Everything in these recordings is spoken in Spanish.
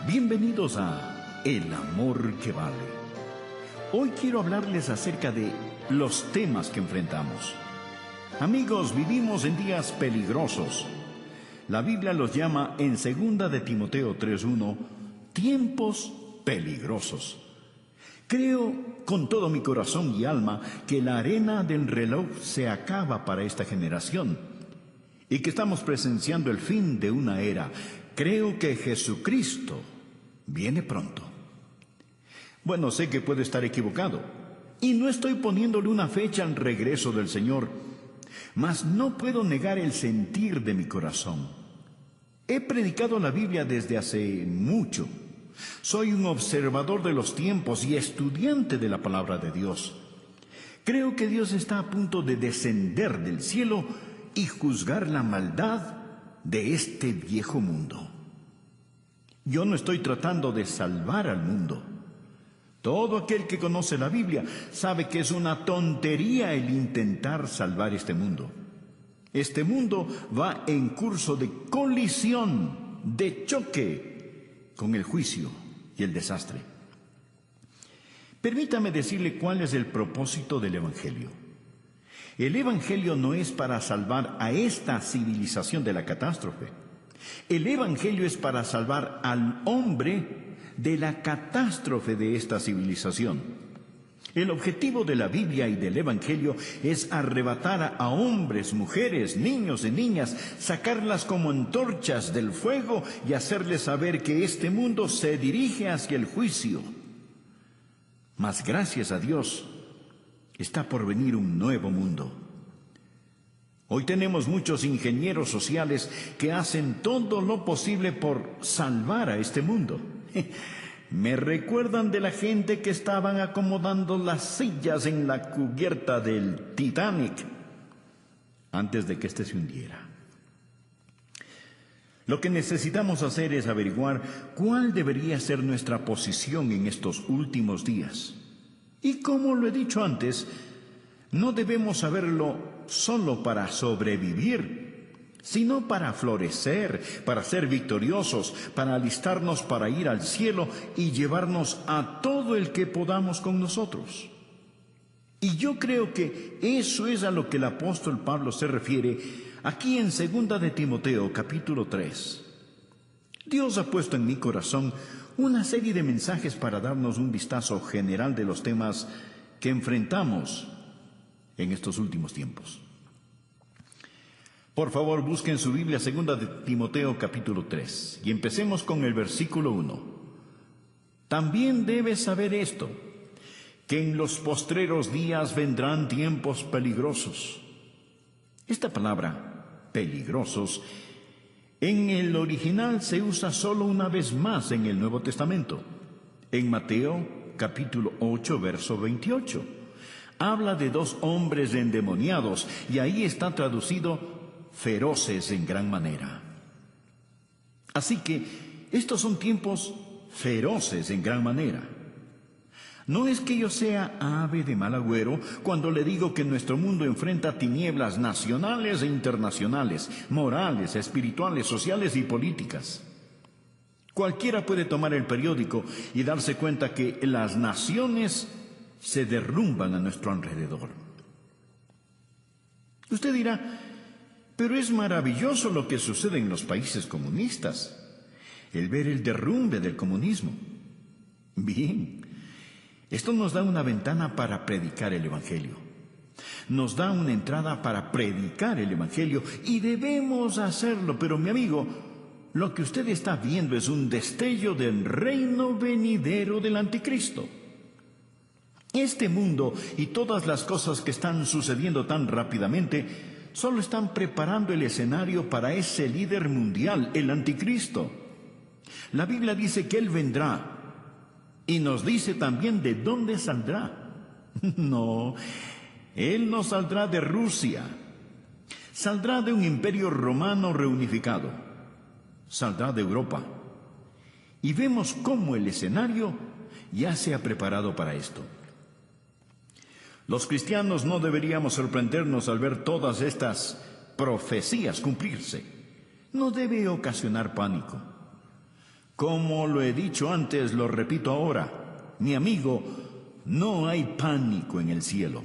Bienvenidos a El Amor que Vale. Hoy quiero hablarles acerca de los temas que enfrentamos. Amigos, vivimos en días peligrosos. La Biblia los llama en 2 de Timoteo 3:1, tiempos peligrosos. Creo con todo mi corazón y alma que la arena del reloj se acaba para esta generación y que estamos presenciando el fin de una era. Creo que Jesucristo viene pronto. Bueno, sé que puedo estar equivocado y no estoy poniéndole una fecha al regreso del Señor, mas no puedo negar el sentir de mi corazón. He predicado la Biblia desde hace mucho. Soy un observador de los tiempos y estudiante de la palabra de Dios. Creo que Dios está a punto de descender del cielo y juzgar la maldad de este viejo mundo. Yo no estoy tratando de salvar al mundo. Todo aquel que conoce la Biblia sabe que es una tontería el intentar salvar este mundo. Este mundo va en curso de colisión, de choque con el juicio y el desastre. Permítame decirle cuál es el propósito del Evangelio. El Evangelio no es para salvar a esta civilización de la catástrofe. El Evangelio es para salvar al hombre de la catástrofe de esta civilización. El objetivo de la Biblia y del Evangelio es arrebatar a hombres, mujeres, niños y niñas, sacarlas como antorchas del fuego y hacerles saber que este mundo se dirige hacia el juicio. Mas gracias a Dios, está por venir un nuevo mundo. Hoy tenemos muchos ingenieros sociales que hacen todo lo posible por salvar a este mundo. Me recuerdan de la gente que estaban acomodando las sillas en la cubierta del Titanic antes de que éste se hundiera. Lo que necesitamos hacer es averiguar cuál debería ser nuestra posición en estos últimos días. Y como lo he dicho antes, no debemos saberlo solo para sobrevivir, sino para florecer, para ser victoriosos, para alistarnos para ir al cielo y llevarnos a todo el que podamos con nosotros. Y yo creo que eso es a lo que el apóstol Pablo se refiere aquí en 2 de Timoteo capítulo 3. Dios ha puesto en mi corazón una serie de mensajes para darnos un vistazo general de los temas que enfrentamos en estos últimos tiempos. Por favor, busquen su Biblia, 2 de Timoteo capítulo 3, y empecemos con el versículo 1. También debes saber esto, que en los postreros días vendrán tiempos peligrosos. Esta palabra, peligrosos, en el original se usa solo una vez más en el Nuevo Testamento. En Mateo capítulo 8, verso 28. Habla de dos hombres endemoniados, y ahí está traducido feroces en gran manera. Así que estos son tiempos feroces en gran manera. No es que yo sea ave de mal agüero cuando le digo que nuestro mundo enfrenta tinieblas nacionales e internacionales, morales, espirituales, sociales y políticas. Cualquiera puede tomar el periódico y darse cuenta que las naciones se derrumban a nuestro alrededor. Usted dirá, pero es maravilloso lo que sucede en los países comunistas, el ver el derrumbe del comunismo. Bien, esto nos da una ventana para predicar el Evangelio. Nos da una entrada para predicar el Evangelio y debemos hacerlo, pero mi amigo, lo que usted está viendo es un destello del reino venidero del anticristo. Este mundo y todas las cosas que están sucediendo tan rápidamente solo están preparando el escenario para ese líder mundial, el anticristo. La Biblia dice que él vendrá y nos dice también de dónde saldrá. No, él no saldrá de Rusia. Saldrá de un imperio romano reunificado. Saldrá de Europa. Y vemos cómo el escenario ya se ha preparado para esto. Los cristianos no deberíamos sorprendernos al ver todas estas profecías cumplirse. No debe ocasionar pánico. Como lo he dicho antes, lo repito ahora. Mi amigo, no hay pánico en el cielo.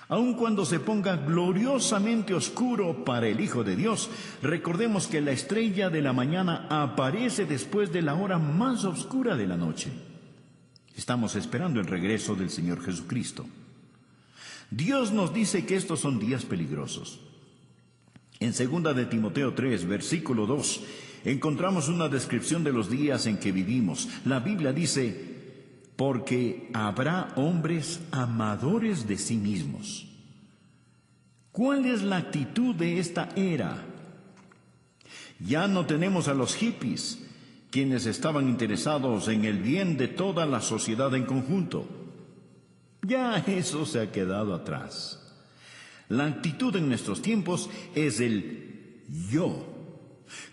Aun cuando se ponga gloriosamente oscuro para el Hijo de Dios, recordemos que la estrella de la mañana aparece después de la hora más oscura de la noche. Estamos esperando el regreso del Señor Jesucristo. Dios nos dice que estos son días peligrosos. En 2 de Timoteo 3, versículo 2, encontramos una descripción de los días en que vivimos. La Biblia dice: porque habrá hombres amadores de sí mismos. ¿Cuál es la actitud de esta era? Ya no tenemos a los hippies, quienes estaban interesados en el bien de toda la sociedad en conjunto. Ya eso se ha quedado atrás. La actitud en nuestros tiempos es el yo,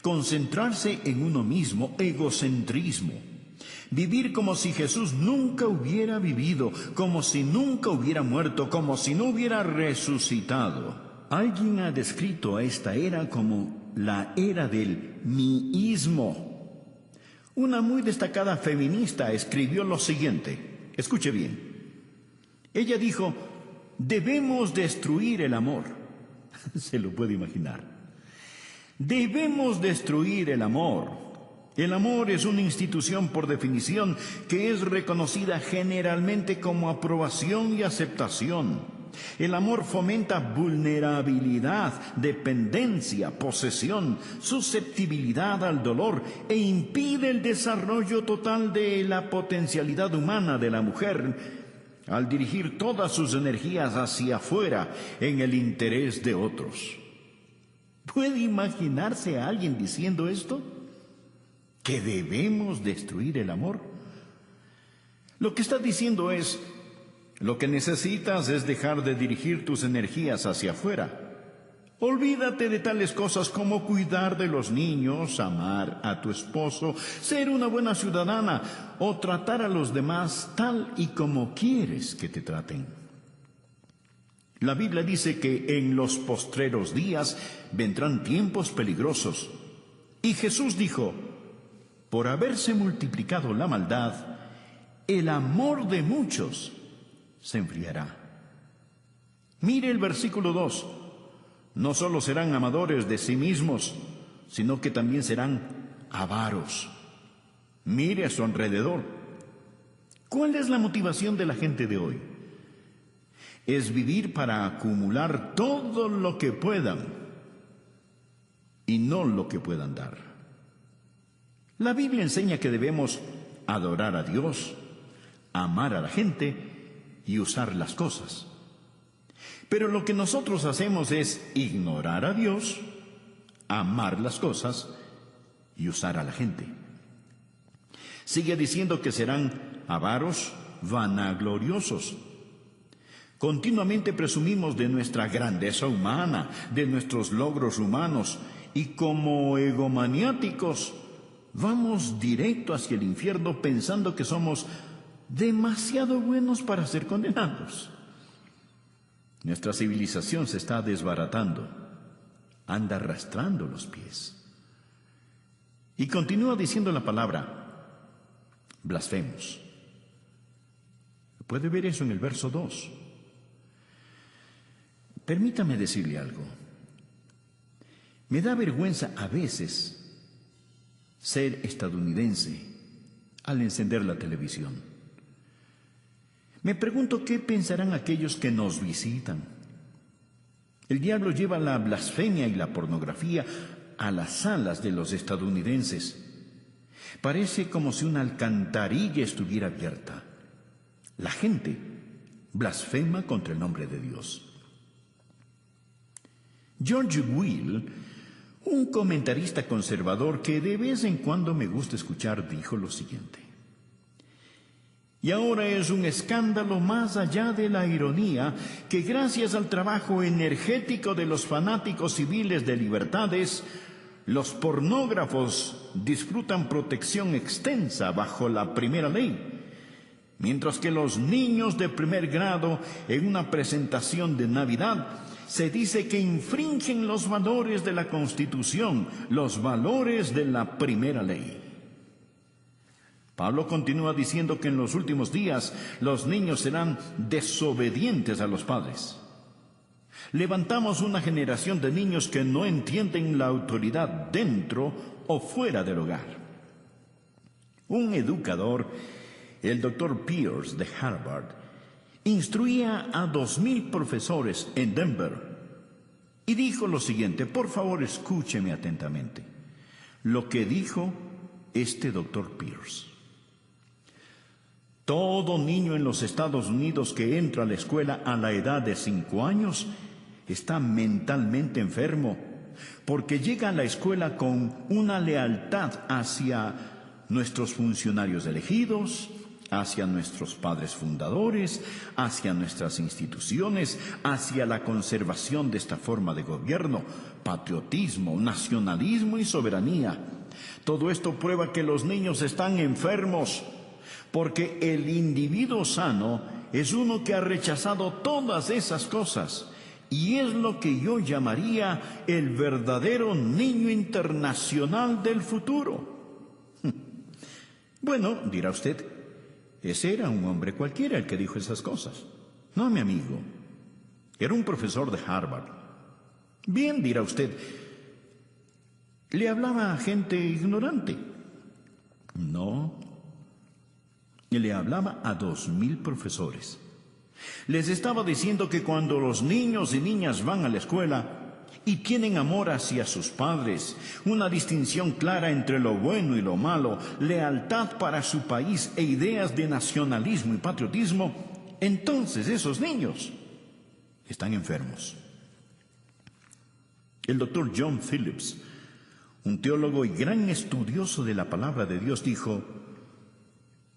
concentrarse en uno mismo, egocentrismo. Vivir como si Jesús nunca hubiera vivido, como si nunca hubiera muerto, como si no hubiera resucitado. Alguien ha descrito a esta era como la era del miísmo. Una muy destacada feminista escribió lo siguiente. Escuche bien. Ella dijo: debemos destruir el amor. Se lo puede imaginar. Debemos destruir el amor. El amor es una institución por definición que es reconocida generalmente como aprobación y aceptación. El amor fomenta vulnerabilidad, dependencia, posesión, susceptibilidad al dolor e impide el desarrollo total de la potencialidad humana de la mujer al dirigir todas sus energías hacia afuera en el interés de otros. ¿Puede imaginarse a alguien diciendo esto? ¿Que debemos destruir el amor? Lo que está diciendo es: lo que necesitas es dejar de dirigir tus energías hacia afuera. Olvídate de tales cosas como cuidar de los niños, amar a tu esposo, ser una buena ciudadana o tratar a los demás tal y como quieres que te traten. La Biblia dice que en los postreros días vendrán tiempos peligrosos. Y Jesús dijo: por haberse multiplicado la maldad, el amor de muchos se enfriará. Mire el versículo 2. No solo serán amadores de sí mismos, sino que también serán avaros. Mire a su alrededor. ¿Cuál es la motivación de la gente de hoy? Es vivir para acumular todo lo que puedan y no lo que puedan dar. La Biblia enseña que debemos adorar a Dios, amar a la gente y usar las cosas. Pero lo que nosotros hacemos es ignorar a Dios, amar las cosas y usar a la gente. Sigue diciendo que serán avaros, vanagloriosos. Continuamente presumimos de nuestra grandeza humana, de nuestros logros humanos, y como egomaniáticos vamos directo hacia el infierno pensando que somos demasiado buenos para ser condenados. Nuestra civilización se está desbaratando, anda arrastrando los pies. Y continúa diciendo la palabra: blasfemos. Puede ver eso en el verso 2. Permítame decirle algo. Me da vergüenza a veces ser estadounidense al encender la televisión. Me pregunto qué pensarán aquellos que nos visitan. El diablo lleva la blasfemia y la pornografía a las salas de los estadounidenses. Parece como si una alcantarilla estuviera abierta. La gente blasfema contra el nombre de Dios. George Will, un comentarista conservador que de vez en cuando me gusta escuchar, dijo lo siguiente: y ahora es un escándalo más allá de la ironía que gracias al trabajo energético de los fanáticos civiles de libertades, los pornógrafos disfrutan protección extensa bajo la primera ley, mientras que los niños de primer grado en una presentación de Navidad se dice que infringen los valores de la Constitución, los valores de la primera ley. Pablo continúa diciendo que en los últimos días los niños serán desobedientes a los padres. Levantamos una generación de niños que no entienden la autoridad dentro o fuera del hogar. Un educador, el Dr. Pierce de Harvard, instruía a 2,000 profesores en Denver y dijo lo siguiente. Por favor, escúcheme atentamente lo que dijo este Dr. Pierce. Todo niño en los Estados Unidos que entra a la escuela a la edad de 5 años está mentalmente enfermo, porque llega a la escuela con una lealtad hacia nuestros funcionarios elegidos, hacia nuestros padres fundadores, hacia nuestras instituciones, hacia la conservación de esta forma de gobierno, patriotismo, nacionalismo y soberanía. Todo esto prueba que los niños están enfermos, porque el individuo sano es uno que ha rechazado todas esas cosas, y es lo que yo llamaría el verdadero niño internacional del futuro. Bueno, dirá usted, ese era un hombre cualquiera el que dijo esas cosas. No, mi amigo, era un profesor de Harvard. Bien, dirá usted, le hablaba a gente ignorante. No, le hablaba a 2,000 profesores. Les estaba diciendo que cuando los niños y niñas van a la escuela y tienen amor hacia sus padres, una distinción clara entre lo bueno y lo malo, lealtad para su país e ideas de nacionalismo y patriotismo, entonces esos niños están enfermos. El Dr. John Phillips, un teólogo y gran estudioso de la palabra de Dios, dijo: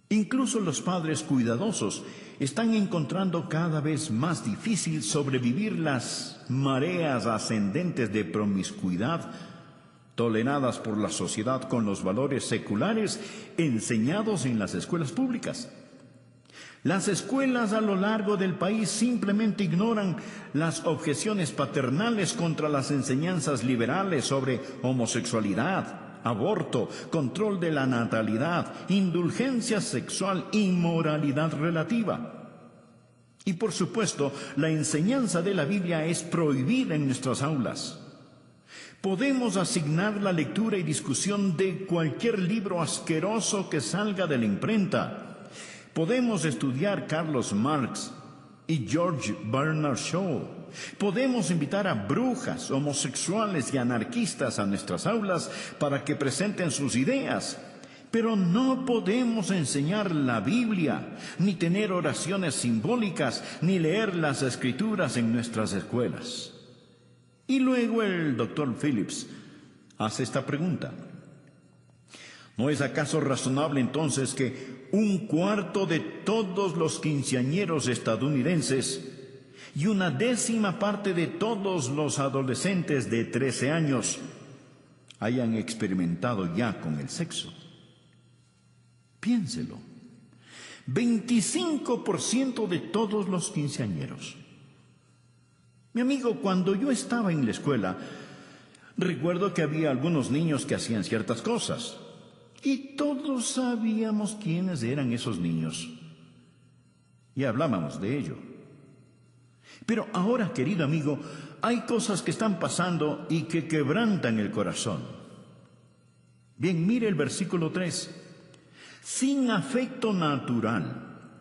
incluso los padres cuidadosos están encontrando cada vez más difícil sobrevivir las mareas ascendentes de promiscuidad toleradas por la sociedad con los valores seculares enseñados en las escuelas públicas. Las escuelas a lo largo del país simplemente ignoran las objeciones paternales contra las enseñanzas liberales sobre homosexualidad, aborto, control de la natalidad, indulgencia sexual y moralidad relativa. Y por supuesto, la enseñanza de la Biblia es prohibida en nuestras aulas. Podemos asignar la lectura y discusión de cualquier libro asqueroso que salga de la imprenta. Podemos estudiar Carlos Marx y George Bernard Shaw. Podemos invitar a brujas, homosexuales y anarquistas a nuestras aulas para que presenten sus ideas. Pero no podemos enseñar la Biblia, ni tener oraciones simbólicas, ni leer las Escrituras en nuestras escuelas. Y luego el Dr. Phillips hace esta pregunta: ¿no es acaso razonable entonces que 1/4 de todos los quinceañeros estadounidenses y 1/10 parte de todos los adolescentes de 13 años hayan experimentado ya con el sexo? Piénselo. 25% de todos los quinceañeros. Mi amigo, cuando yo estaba en la escuela, recuerdo que había algunos niños que hacían ciertas cosas, y todos sabíamos quiénes eran esos niños, y hablábamos de ello. Pero ahora, querido amigo, hay cosas que están pasando y que quebrantan el corazón. Bien, mire el versículo 3. Sin afecto natural.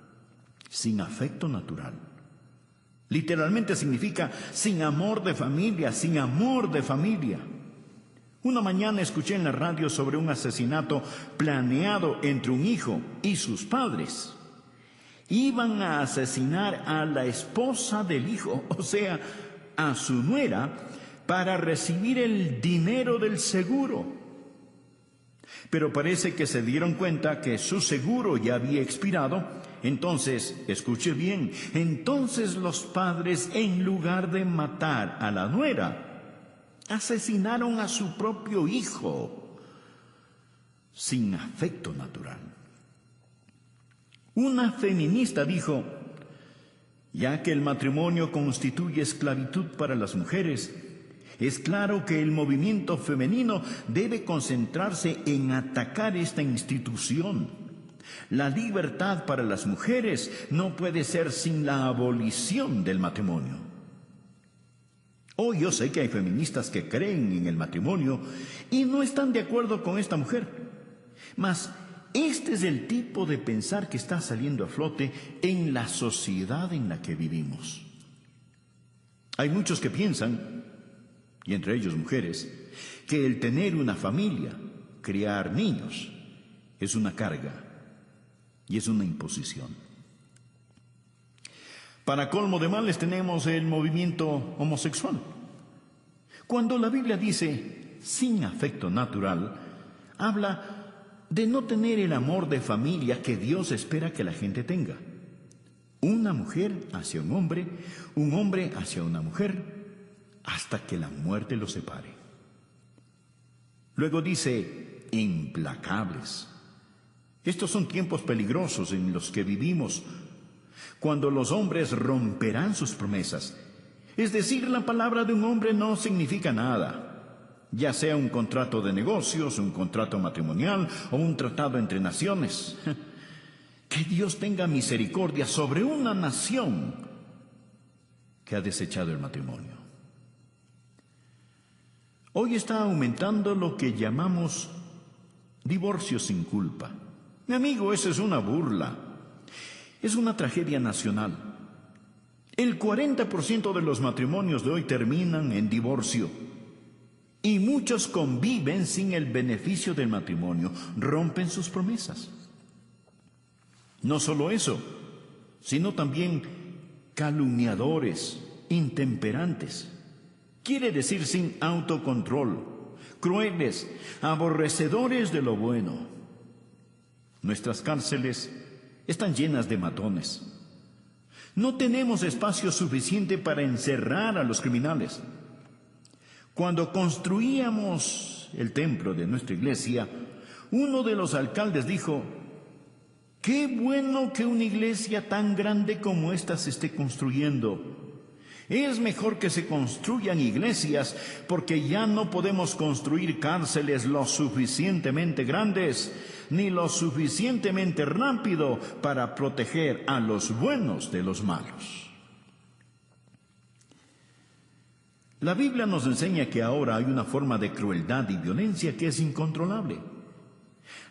Sin afecto natural. Literalmente significa sin amor de familia, sin amor de familia. Una mañana escuché en la radio sobre un asesinato planeado entre un hijo y sus padres. Iban a asesinar a la esposa del hijo, o sea, a su nuera, para recibir el dinero del seguro. Pero parece que se dieron cuenta que su seguro ya había expirado. Entonces, escuche bien, entonces los padres, en lugar de matar a la nuera, asesinaron a su propio hijo, sin afecto natural. Una feminista dijo: ya que el matrimonio constituye esclavitud para las mujeres, es claro que el movimiento femenino debe concentrarse en atacar esta institución. La libertad para las mujeres no puede ser sin la abolición del matrimonio. Hoy yo sé que hay feministas que creen en el matrimonio y no están de acuerdo con esta mujer. Mas este es el tipo de pensar que está saliendo a flote en la sociedad en la que vivimos. Hay muchos que piensan, y entre ellos mujeres, que el tener una familia, criar niños, es una carga y es una imposición. Para colmo de males tenemos el movimiento homosexual. Cuando la Biblia dice sin afecto natural, habla de no tener el amor de familia que Dios espera que la gente tenga. Una mujer hacia un hombre hacia una mujer, hasta que la muerte los separe. Luego dice, implacables. Estos son tiempos peligrosos en los que vivimos, cuando los hombres romperán sus promesas. Es decir, la palabra de un hombre no significa nada, ya sea un contrato de negocios, un contrato matrimonial o un tratado entre naciones. Que Dios tenga misericordia sobre una nación que ha desechado el matrimonio. Hoy está aumentando lo que llamamos divorcio sin culpa. Mi amigo, eso es una burla. Es una tragedia nacional. El 40% de los matrimonios de hoy terminan en divorcio. Y muchos conviven sin el beneficio del matrimonio, rompen sus promesas. No solo eso, sino también calumniadores, intemperantes. Quiere decir sin autocontrol, crueles, aborrecedores de lo bueno. Nuestras cárceles están llenas de matones. No tenemos espacio suficiente para encerrar a los criminales. Cuando construíamos el templo de nuestra iglesia, uno de los alcaldes dijo: qué bueno que una iglesia tan grande como esta se esté construyendo. Es mejor que se construyan iglesias, porque ya no podemos construir cárceles lo suficientemente grandes, ni lo suficientemente rápido para proteger a los buenos de los malos. La Biblia nos enseña que ahora hay una forma de crueldad y violencia que es incontrolable.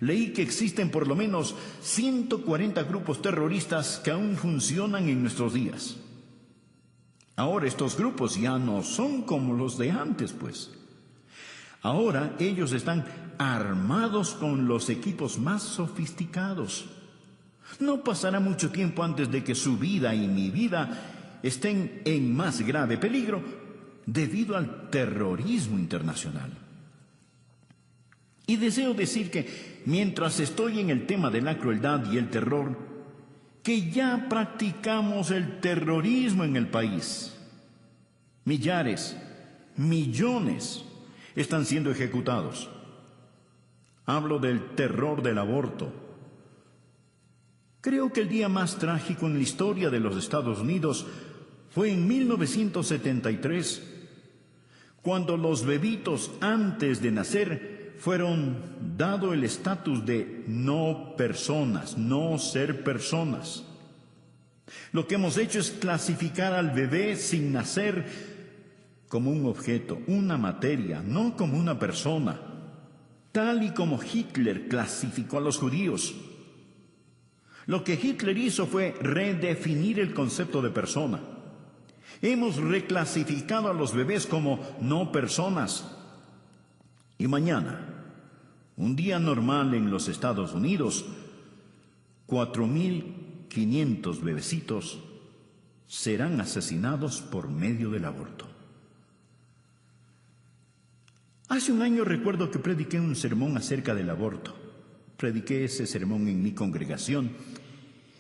Leí que existen por lo menos 140 grupos terroristas que aún funcionan en nuestros días. Ahora estos grupos ya no son como los de antes, pues. Ahora ellos están armados con los equipos más sofisticados. No pasará mucho tiempo antes de que su vida y mi vida estén en más grave peligro debido al terrorismo internacional. Y deseo decir que mientras estoy en el tema de la crueldad y el terror, que ya practicamos el terrorismo en el país. Millares, millones están siendo ejecutados. Hablo del terror del aborto. Creo que el día más trágico en la historia de los Estados Unidos fue en 1973, cuando los bebitos antes de nacer fueron dado el estatus de no personas, no ser personas. Lo que hemos hecho es clasificar al bebé sin nacer como un objeto, una materia, no como una persona, tal y como Hitler clasificó a los judíos. Lo que Hitler hizo fue redefinir el concepto de persona. Hemos reclasificado a los bebés como no personas. Y mañana, un día normal en los Estados Unidos, 4.500 bebecitos serán asesinados por medio del aborto. Hace un año recuerdo que prediqué un sermón acerca del aborto. Prediqué ese sermón en mi congregación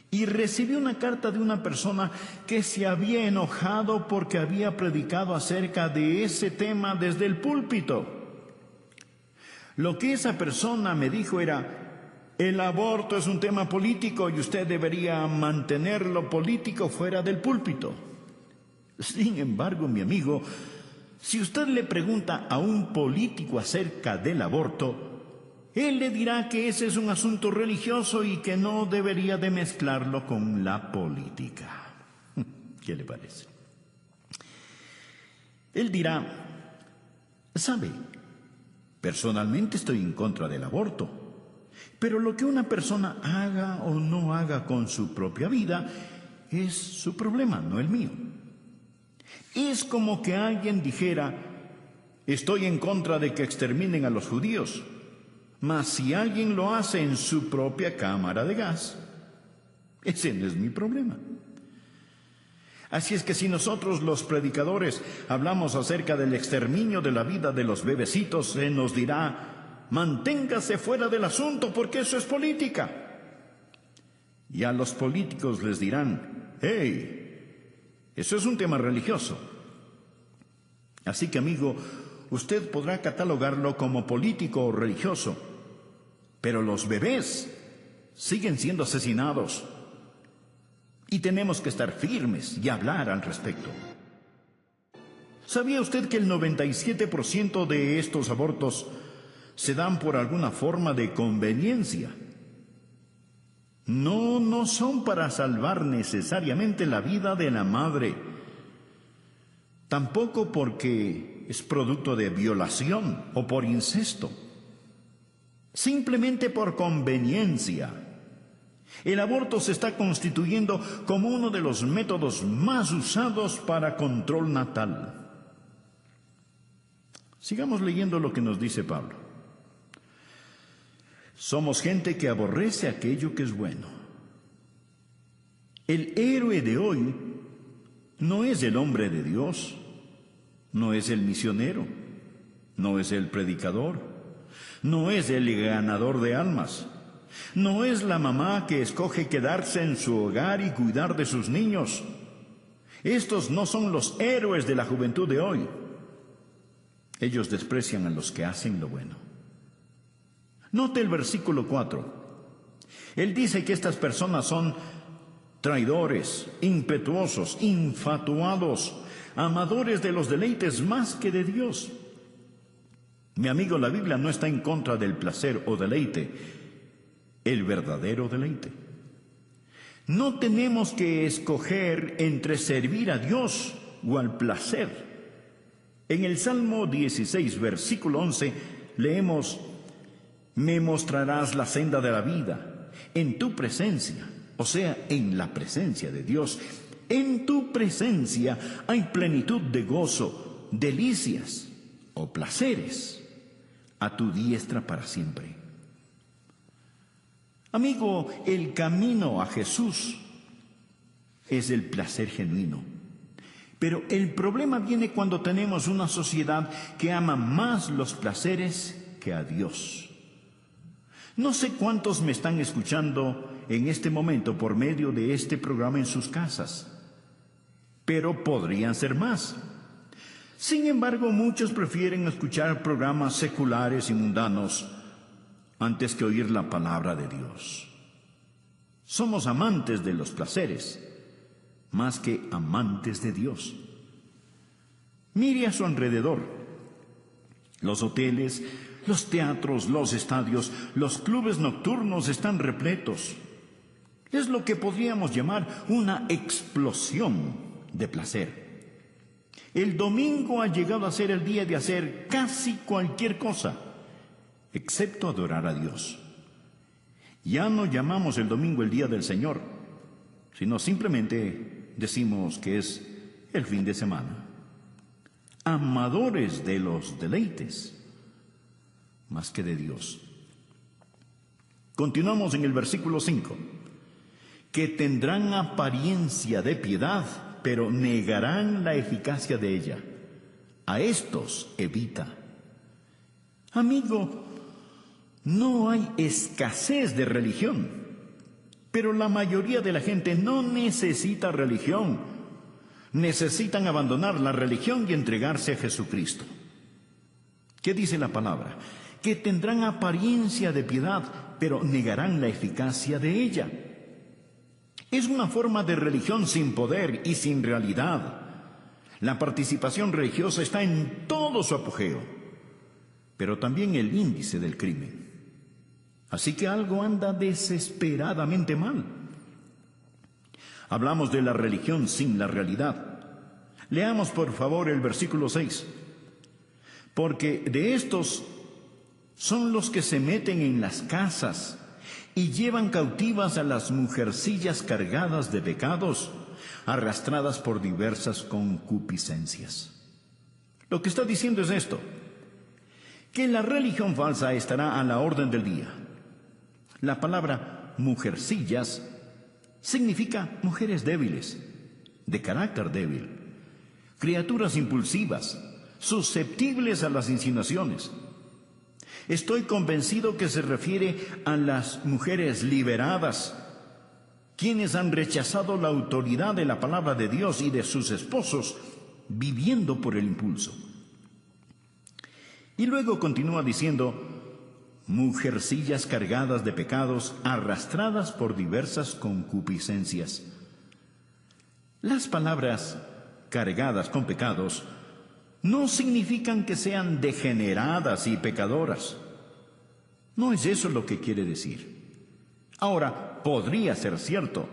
y recibí una carta de una persona que se había enojado porque había predicado acerca de ese tema desde el púlpito. Lo que esa persona me dijo era: el aborto es un tema político y usted debería mantener lo político fuera del púlpito. Sin embargo, mi amigo, si usted le pregunta a un político acerca del aborto, Él le dirá que ese es un asunto religioso y que no debería de mezclarlo con la política. ¿Qué le parece? Él dirá, ¿sabe? Personalmente estoy en contra del aborto, pero lo que una persona haga o no haga con su propia vida es su problema, no el mío. Es como que alguien dijera, estoy en contra de que exterminen a los judíos, mas si alguien lo hace en su propia cámara de gas, ese no es mi problema. Así es que si nosotros los predicadores hablamos acerca del exterminio de la vida de los bebecitos, se nos dirá, manténgase fuera del asunto porque eso es política. Y a los políticos les dirán, hey, eso es un tema religioso. Así que, amigo, usted podrá catalogarlo como político o religioso, pero los bebés siguen siendo asesinados. Y tenemos que estar firmes y hablar al respecto. ¿Sabía usted que el 97% de estos abortos se dan por alguna forma de conveniencia? No son para salvar necesariamente la vida de la madre. Tampoco porque es producto de violación o por incesto. Simplemente por conveniencia. El aborto se está constituyendo como uno de los métodos más usados para control natal. Sigamos leyendo lo que nos dice Pablo. Somos gente que aborrece aquello que es bueno. El héroe de hoy no es el hombre de Dios, no es el misionero, no es el predicador, no es el ganador de almas. No es la mamá que escoge quedarse en su hogar y cuidar de sus niños. Estos no son los héroes de la juventud de hoy. Ellos desprecian a los que hacen lo bueno. Note el versículo 4. Él dice que estas personas son traidores, impetuosos, infatuados, amadores de los deleites más que de Dios. Mi amigo, la Biblia no está en contra del placer o deleite, el verdadero deleite. No tenemos que escoger entre servir a Dios o al placer. En el Salmo 16, versículo 11, leemos, me mostrarás la senda de la vida, en tu presencia, o sea, en la presencia de Dios. En tu presencia hay plenitud de gozo, delicias o placeres, a tu diestra para siempre. Amigo, el camino a Jesús es el placer genuino. Pero el problema viene cuando tenemos una sociedad que ama más los placeres que a Dios. No sé cuántos me están escuchando en este momento por medio de este programa en sus casas, pero podrían ser más. Sin embargo, muchos prefieren escuchar programas seculares y mundanos antes que oír la palabra de Dios. Somos amantes de los placeres, más que amantes de Dios. Mire a su alrededor. Los hoteles, los teatros, los estadios, los clubes nocturnos están repletos. Es lo que podríamos llamar una explosión de placer. El domingo ha llegado a ser el día de hacer casi cualquier cosa, excepto adorar a Dios. Ya no llamamos el domingo el día del Señor, sino simplemente decimos que es el fin de semana. Amadores de los deleites, más que de Dios. Continuamos en el versículo 5. Que tendrán apariencia de piedad, pero negarán la eficacia de ella. A estos evita. Amigo, no hay escasez de religión, pero la mayoría de la gente no necesita religión. Necesitan abandonar la religión y entregarse a Jesucristo. ¿Qué dice la palabra? Que tendrán apariencia de piedad, pero negarán la eficacia de ella. Es una forma de religión sin poder y sin realidad. La participación religiosa está en todo su apogeo, pero también el índice del crimen. Así que algo anda desesperadamente mal. Hablamos de la religión sin la realidad. Leamos por favor el versículo 6. Porque de estos son los que se meten en las casas y llevan cautivas a las mujercillas cargadas de pecados, arrastradas por diversas concupiscencias. Lo que está diciendo es esto, que la religión falsa estará a la orden del día. La palabra mujercillas significa mujeres débiles, de carácter débil, criaturas impulsivas, susceptibles a las insinuaciones. Estoy convencido que se refiere a las mujeres liberadas, quienes han rechazado la autoridad de la palabra de Dios y de sus esposos, viviendo por el impulso. Y luego continúa diciendo, mujercillas cargadas de pecados, arrastradas por diversas concupiscencias. Las palabras cargadas con pecados no significan que sean degeneradas y pecadoras. No es eso lo que quiere decir. Ahora, podría ser cierto,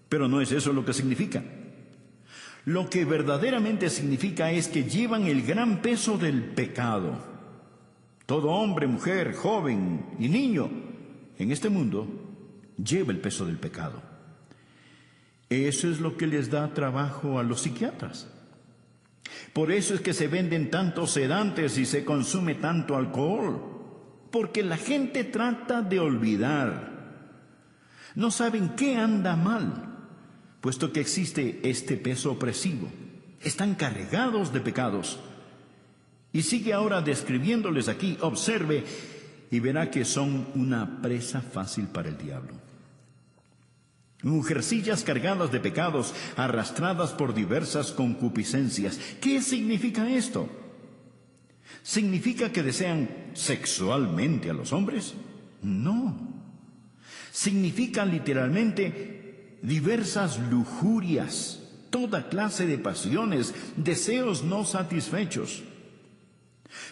pero no es eso lo que significa. Lo que verdaderamente significa es que llevan el gran peso del pecado. Todo hombre, mujer, joven y niño en este mundo lleva el peso del pecado. Eso es lo que les da trabajo a los psiquiatras. Por eso es que se venden tantos sedantes y se consume tanto alcohol, porque la gente trata de olvidar. No saben qué anda mal, puesto que existe este peso opresivo. Están cargados de pecados. Y sigue ahora describiéndoles aquí, observe y verá que son una presa fácil para el diablo. Mujercillas cargadas de pecados, arrastradas por diversas concupiscencias. ¿Qué significa esto? ¿Significa que desean sexualmente a los hombres? No. Significa literalmente diversas lujurias, toda clase de pasiones, deseos no satisfechos.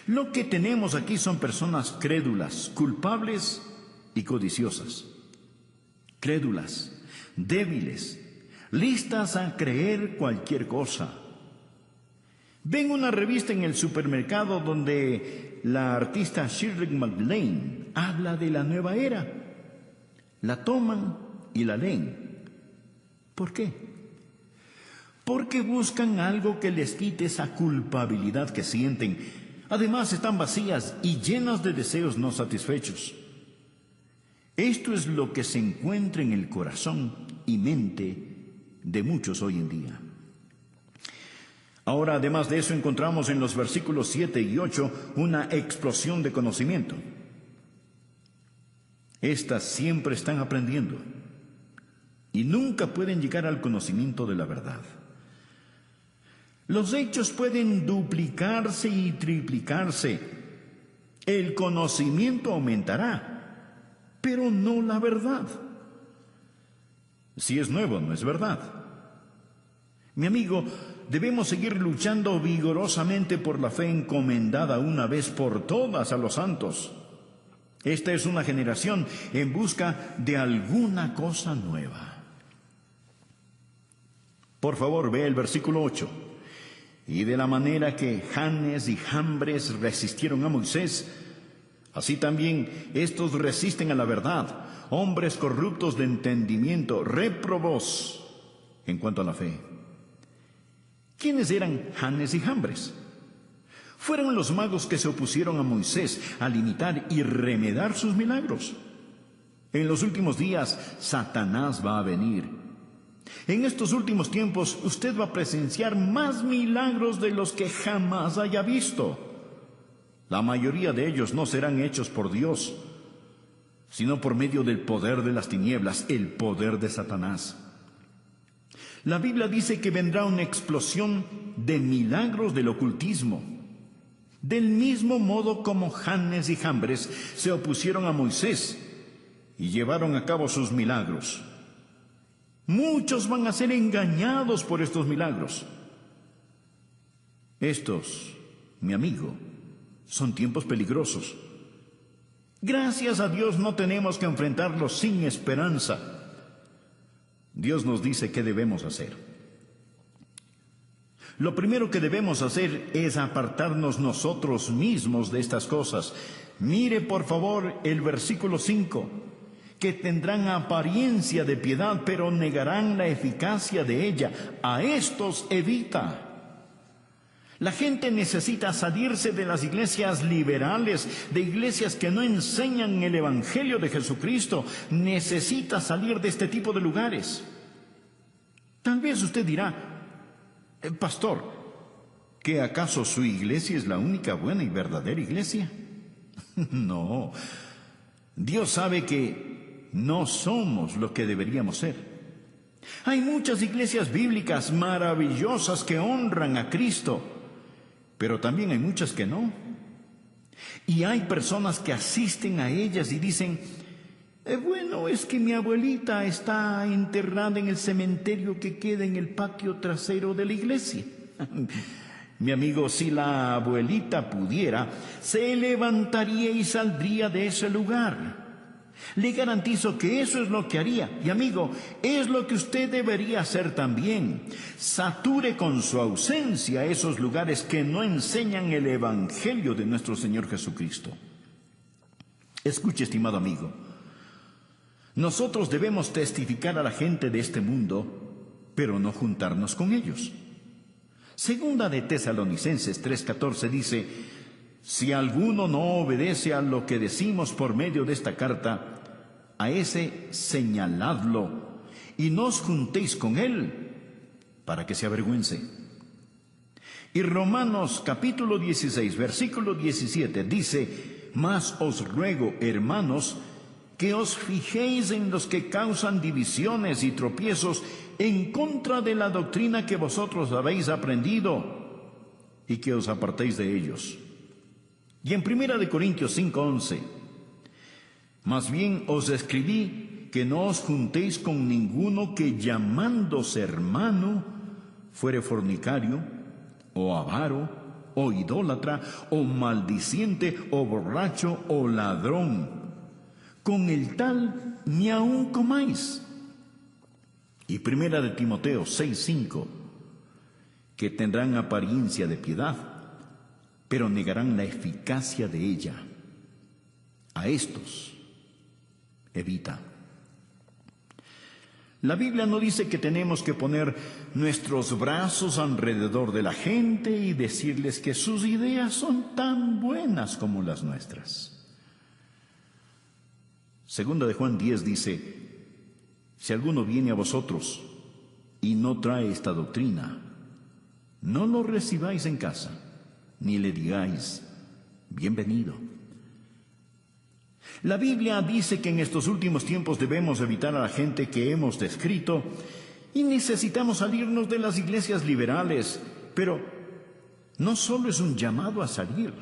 Lo que tenemos aquí son personas crédulas, culpables y codiciosas. Crédulas, débiles, listas a creer cualquier cosa. Ven una revista en el supermercado donde la artista Shirley MacLaine habla de la nueva era. La toman y la leen. ¿Por qué? Porque buscan algo que les quite esa culpabilidad que sienten. Además, están vacías y llenas de deseos no satisfechos. Esto es lo que se encuentra en el corazón y mente de muchos hoy en día. Ahora, además de eso, encontramos en los versículos 7 y 8 una explosión de conocimiento. Estas siempre están aprendiendo y nunca pueden llegar al conocimiento de la verdad. Los hechos pueden duplicarse y triplicarse. El conocimiento aumentará, pero no la verdad. Si es nuevo, no es verdad. Mi amigo, debemos seguir luchando vigorosamente por la fe encomendada una vez por todas a los santos. Esta es una generación en busca de alguna cosa nueva. Por favor, ve el versículo 8. Y de la manera que Janes y Jambres resistieron a Moisés, así también estos resisten a la verdad, hombres corruptos de entendimiento, réprobos en cuanto a la fe. ¿Quiénes eran Janes y Jambres? Fueron los magos que se opusieron a Moisés al imitar y remedar sus milagros. En los últimos días, Satanás va a venir. En estos últimos tiempos, usted va a presenciar más milagros de los que jamás haya visto. La mayoría de ellos no serán hechos por Dios, sino por medio del poder de las tinieblas, el poder de Satanás. La Biblia dice que vendrá una explosión de milagros del ocultismo. Del mismo modo como Janes y Jambres se opusieron a Moisés y llevaron a cabo sus milagros. Muchos van a ser engañados por estos milagros. Estos, mi amigo, son tiempos peligrosos. Gracias a Dios no tenemos que enfrentarlo sin esperanza. Dios nos dice qué debemos hacer. Lo primero que debemos hacer es apartarnos nosotros mismos de estas cosas. Mire por favor el versículo 5, que tendrán apariencia de piedad, pero negarán la eficacia de ella. A estos evita. La gente necesita salirse de las iglesias liberales, de iglesias que no enseñan el Evangelio de Jesucristo. Necesita salir de este tipo de lugares. Tal vez usted dirá, pastor, ¿que acaso su iglesia es la única buena y verdadera iglesia? No, Dios sabe que no somos lo que deberíamos ser. Hay muchas iglesias bíblicas maravillosas que honran a Cristo, pero también hay muchas que no. Y hay personas que asisten a ellas y dicen, bueno, es que mi abuelita está enterrada en el cementerio que queda en el patio trasero de la iglesia. Mi amigo, si la abuelita pudiera, se levantaría y saldría de ese lugar. Le garantizo que eso es lo que haría. Y amigo, es lo que usted debería hacer también. Sature con su ausencia esos lugares que no enseñan el Evangelio de nuestro Señor Jesucristo. Escuche, estimado amigo, nosotros debemos testificar a la gente de este mundo, pero no juntarnos con ellos. Segunda de Tesalonicenses 3:14 dice, si alguno no obedece a lo que decimos por medio de esta carta, a ese señaladlo y no os juntéis con él para que se avergüence. Y Romanos capítulo 16, versículo 17 dice, mas os ruego, hermanos, que os fijéis en los que causan divisiones y tropiezos en contra de la doctrina que vosotros habéis aprendido, y que os apartéis de ellos. Y en 1 Corintios 5:11, más bien os escribí que no os juntéis con ninguno que llamándose hermano fuere fornicario, o avaro, o idólatra, o maldiciente, o borracho, o ladrón. Con el tal ni aun comáis. Y 1 de Timoteo 6:5, que tendrán apariencia de piedad, pero negarán la eficacia de ella. A estos evita. La Biblia no dice que tenemos que poner nuestros brazos alrededor de la gente y decirles que sus ideas son tan buenas como las nuestras. Segunda de Juan 10 dice, si alguno viene a vosotros y no trae esta doctrina, no lo recibáis en casa, ni le digáis, bienvenido. La Biblia dice que en estos últimos tiempos debemos evitar a la gente que hemos descrito y necesitamos salirnos de las iglesias liberales, pero no solo es un llamado a salir,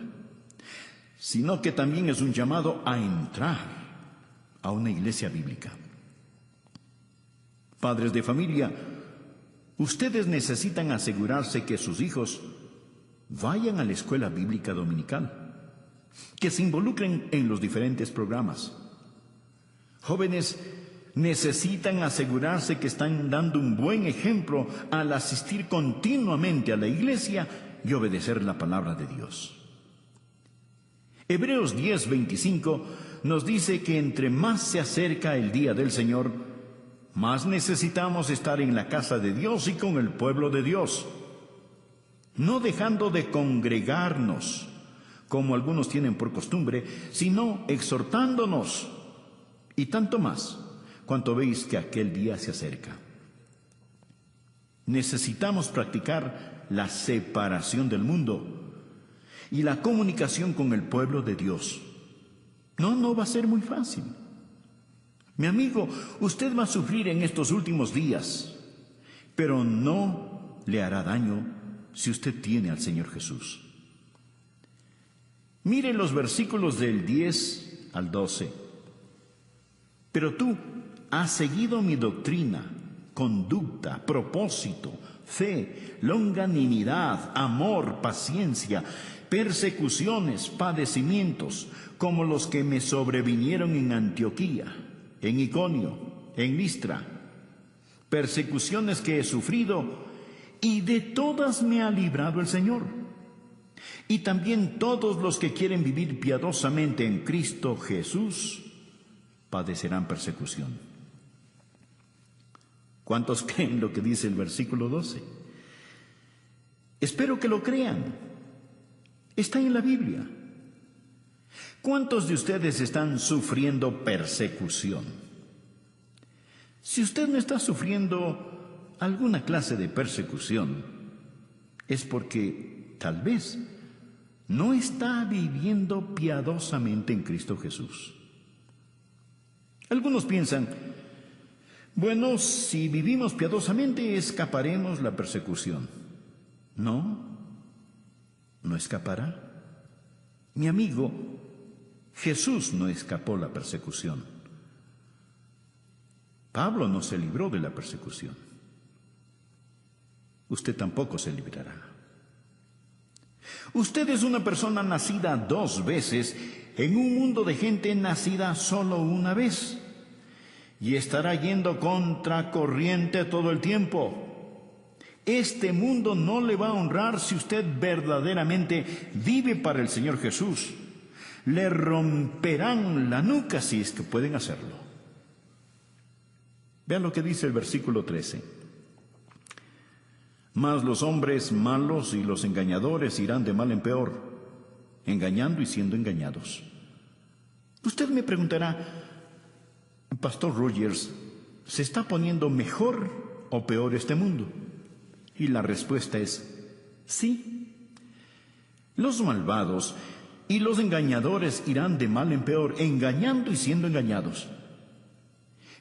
sino que también es un llamado a entrar a una iglesia bíblica. Padres de familia, ustedes necesitan asegurarse que sus hijos vayan a la escuela bíblica dominical, que se involucren en los diferentes programas. Jóvenes necesitan asegurarse que están dando un buen ejemplo al asistir continuamente a la iglesia y obedecer la palabra de Dios. Hebreos 10:25 nos dice que entre más se acerca el día del Señor, más necesitamos estar en la casa de Dios y con el pueblo de Dios, no dejando de congregarnos, como algunos tienen por costumbre, sino exhortándonos, y tanto más, cuanto veis que aquel día se acerca. Necesitamos practicar la separación del mundo y la comunicación con el pueblo de Dios. No va a ser muy fácil. Mi amigo, usted va a sufrir en estos últimos días, pero no le hará daño si usted tiene al Señor Jesús. Mire los versículos del 10 al 12. Pero tú has seguido mi doctrina, conducta, propósito, fe, longanimidad, amor, paciencia, persecuciones, padecimientos, como los que me sobrevinieron en Antioquía, en Iconio, en Listra, persecuciones que he sufrido, y de todas me ha librado el Señor. Y también todos los que quieren vivir piadosamente en Cristo Jesús padecerán persecución. ¿Cuántos creen lo que dice el versículo 12? Espero que lo crean. Está en la Biblia. ¿Cuántos de ustedes están sufriendo persecución? Si usted no está sufriendo alguna clase de persecución, es porque tal vez no está viviendo piadosamente en Cristo Jesús. Algunos piensan, bueno, si vivimos piadosamente escaparemos la persecución. No, no escapará. Mi amigo, Jesús no escapó la persecución. Pablo no se libró de la persecución. Usted tampoco se librará. Usted es una persona nacida 2 veces en un mundo de gente nacida solo una vez. Y estará yendo contracorriente todo el tiempo. Este mundo no le va a honrar si usted verdaderamente vive para el Señor Jesús. Le romperán la nuca si es que pueden hacerlo. Vean lo que dice el versículo 13. Mas los hombres malos y los engañadores irán de mal en peor, engañando y siendo engañados. Usted me preguntará, Pastor Rogers, ¿se está poniendo mejor o peor este mundo? Y la respuesta es sí. Los malvados y los engañadores irán de mal en peor, engañando y siendo engañados.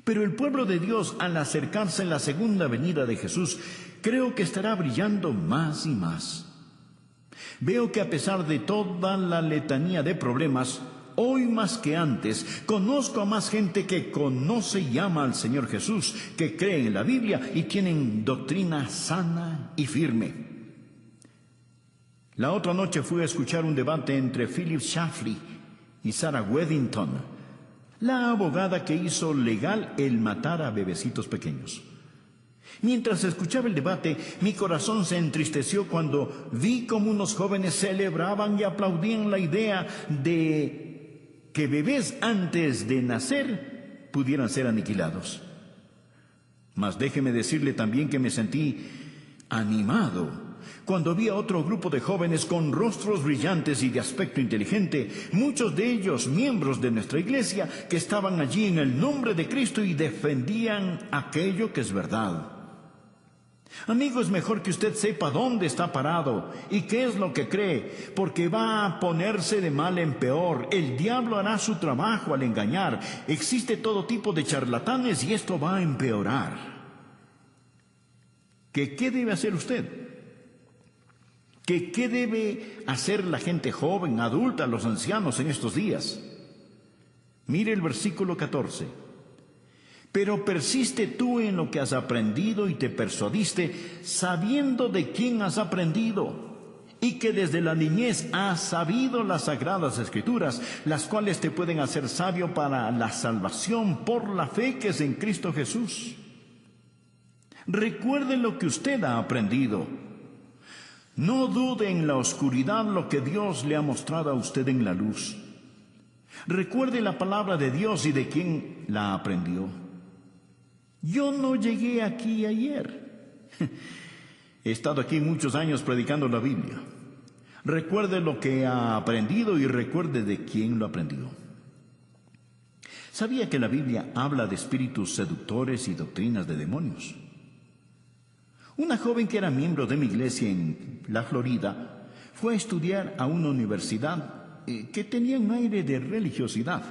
Pero el pueblo de Dios, al acercarse en la segunda venida de Jesús, creo que estará brillando más y más. Veo que a pesar de toda la letanía de problemas, hoy más que antes, conozco a más gente que conoce y ama al Señor Jesús, que cree en la Biblia y tienen doctrina sana y firme. La otra noche fui a escuchar un debate entre Philip Shafley y Sarah Weddington, la abogada que hizo legal el matar a bebecitos pequeños. Mientras escuchaba el debate, mi corazón se entristeció cuando vi cómo unos jóvenes celebraban y aplaudían la idea de que bebés antes de nacer pudieran ser aniquilados. Mas déjeme decirle también que me sentí animado cuando vi a otro grupo de jóvenes con rostros brillantes y de aspecto inteligente, muchos de ellos miembros de nuestra iglesia, que estaban allí en el nombre de Cristo y defendían aquello que es verdad. Amigo, es mejor que usted sepa dónde está parado y qué es lo que cree, porque va a ponerse de mal en peor. El diablo hará su trabajo al engañar. Existe todo tipo de charlatanes y esto va a empeorar. ¿Qué debe hacer usted? ¿Qué debe hacer la gente joven, adulta, los ancianos en estos días? Mire el versículo 14. Pero persiste tú en lo que has aprendido y te persuadiste, sabiendo de quién has aprendido, y que desde la niñez has sabido las sagradas Escrituras, las cuales te pueden hacer sabio para la salvación por la fe que es en Cristo Jesús. Recuerde lo que usted ha aprendido. No dude en la oscuridad lo que Dios le ha mostrado a usted en la luz. Recuerde la palabra de Dios y de quién la aprendió. Yo no llegué aquí ayer. He estado aquí muchos años predicando la Biblia. Recuerde lo que ha aprendido y recuerde de quién lo aprendió. ¿Sabía que la Biblia habla de espíritus seductores y doctrinas de demonios? Una joven que era miembro de mi iglesia en la Florida fue a estudiar a una universidad que tenía un aire de religiosidad.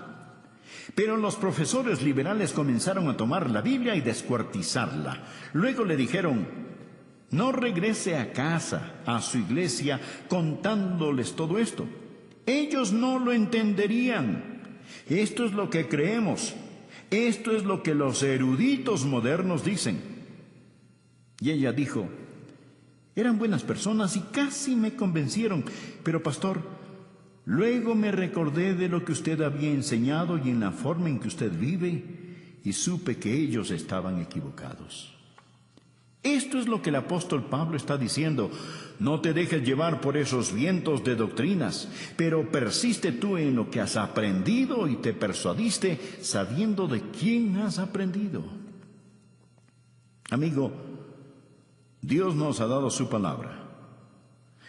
Pero los profesores liberales comenzaron a tomar la Biblia y descuartizarla. Luego le dijeron, no regrese a casa, a su iglesia, contándoles todo esto. Ellos no lo entenderían. Esto es lo que creemos. Esto es lo que los eruditos modernos dicen. Y ella dijo, Eran buenas personas y casi me convencieron, pero pastor, luego me recordé de lo que usted había enseñado y en la forma en que usted vive, y supe que ellos estaban equivocados. Esto es lo que el apóstol Pablo está diciendo. No te dejes llevar por esos vientos de doctrinas, pero persiste tú en lo que has aprendido y te persuadiste sabiendo de quién has aprendido. Amigo, Dios nos ha dado su palabra,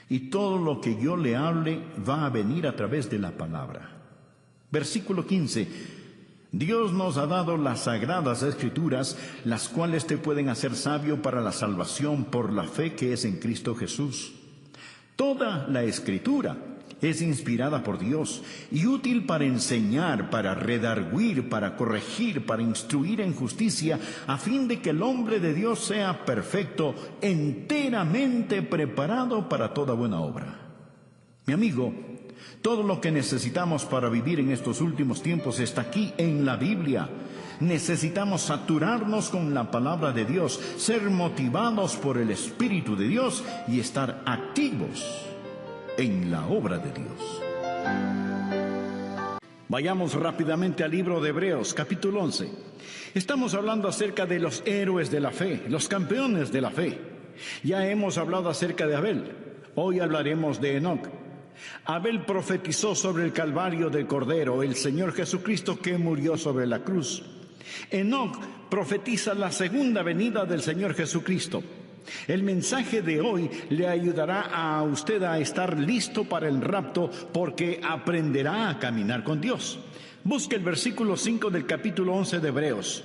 y todo lo que yo le hable va a venir a través de la palabra. Versículo 15. Dios nos ha dado las sagradas escrituras, las cuales te pueden hacer sabio para la salvación por la fe que es en Cristo Jesús. Toda la escritura es inspirada por Dios y útil para enseñar, para redarguir, para corregir, para instruir en justicia, a fin de que el hombre de Dios sea perfecto, enteramente preparado para toda buena obra. Mi amigo, todo lo que necesitamos para vivir en estos últimos tiempos está aquí en la Biblia. Necesitamos saturarnos con la palabra de Dios, ser motivados por el Espíritu de Dios y estar activos en la obra de Dios. Vayamos rápidamente al libro de Hebreos, capítulo 11. Estamos hablando acerca de los héroes de la fe, los campeones de la fe. Ya hemos hablado acerca de Abel. Hoy hablaremos de Enoc. Abel profetizó sobre el Calvario del Cordero, el Señor Jesucristo que murió sobre la cruz. Enoc profetiza la segunda venida del Señor Jesucristo. El mensaje de hoy le ayudará a usted a estar listo para el rapto, porque aprenderá a caminar con Dios. Busque el versículo 5 del capítulo 11 de Hebreos.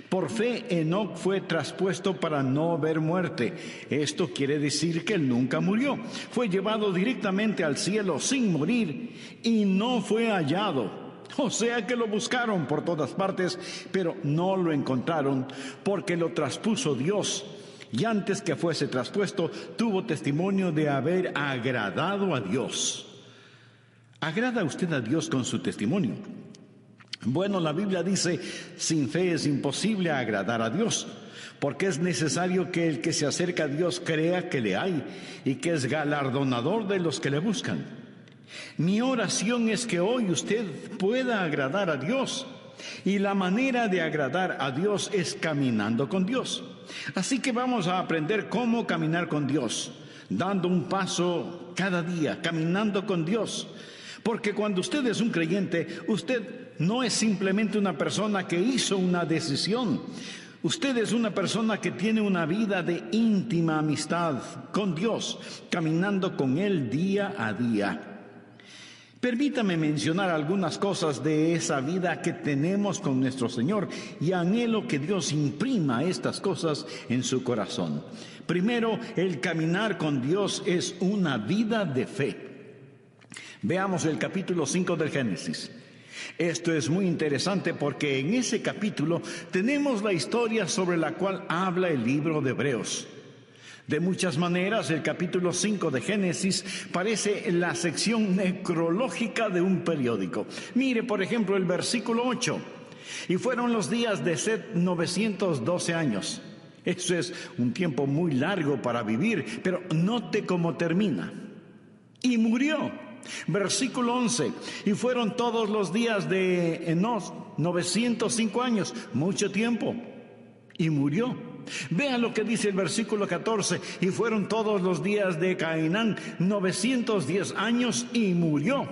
Por fe Enoc fue traspuesto para no ver muerte. Esto quiere decir que él nunca murió. Fue llevado directamente al cielo sin morir y no fue hallado. O sea que lo buscaron por todas partes, pero no lo encontraron, porque lo traspuso Dios. Y antes que fuese traspuesto, tuvo testimonio de haber agradado a Dios. ¿Agrada usted a Dios con su testimonio? Bueno, la Biblia dice, sin fe es imposible agradar a Dios, porque es necesario que el que se acerca a Dios crea que le hay y que es galardonador de los que le buscan. Mi oración es que hoy usted pueda agradar a Dios, y la manera de agradar a Dios es caminando con Dios. Así que vamos a aprender cómo caminar con Dios, dando un paso cada día, caminando con Dios. Porque cuando usted es un creyente, usted no es simplemente una persona que hizo una decisión. Usted es una persona que tiene una vida de íntima amistad con Dios, caminando con Él día a día. Permítame mencionar algunas cosas de esa vida que tenemos con nuestro Señor y anhelo que Dios imprima estas cosas en su corazón. Primero, el caminar con Dios es una vida de fe. Veamos el capítulo 5 del Génesis. Esto es muy interesante porque en ese capítulo tenemos la historia sobre la cual habla el libro de Hebreos. De muchas maneras, el capítulo 5 de Génesis parece la sección necrológica de un periódico. Mire, por ejemplo, el versículo 8. Y fueron los días de Set 912 años. Eso es un tiempo muy largo para vivir, pero note cómo termina. Y murió. Versículo 11. Y fueron todos los días de Enoc 905 años, mucho tiempo. Y murió. Vea lo que dice el versículo 14. Y fueron todos los días de Cainán 910 años y murió.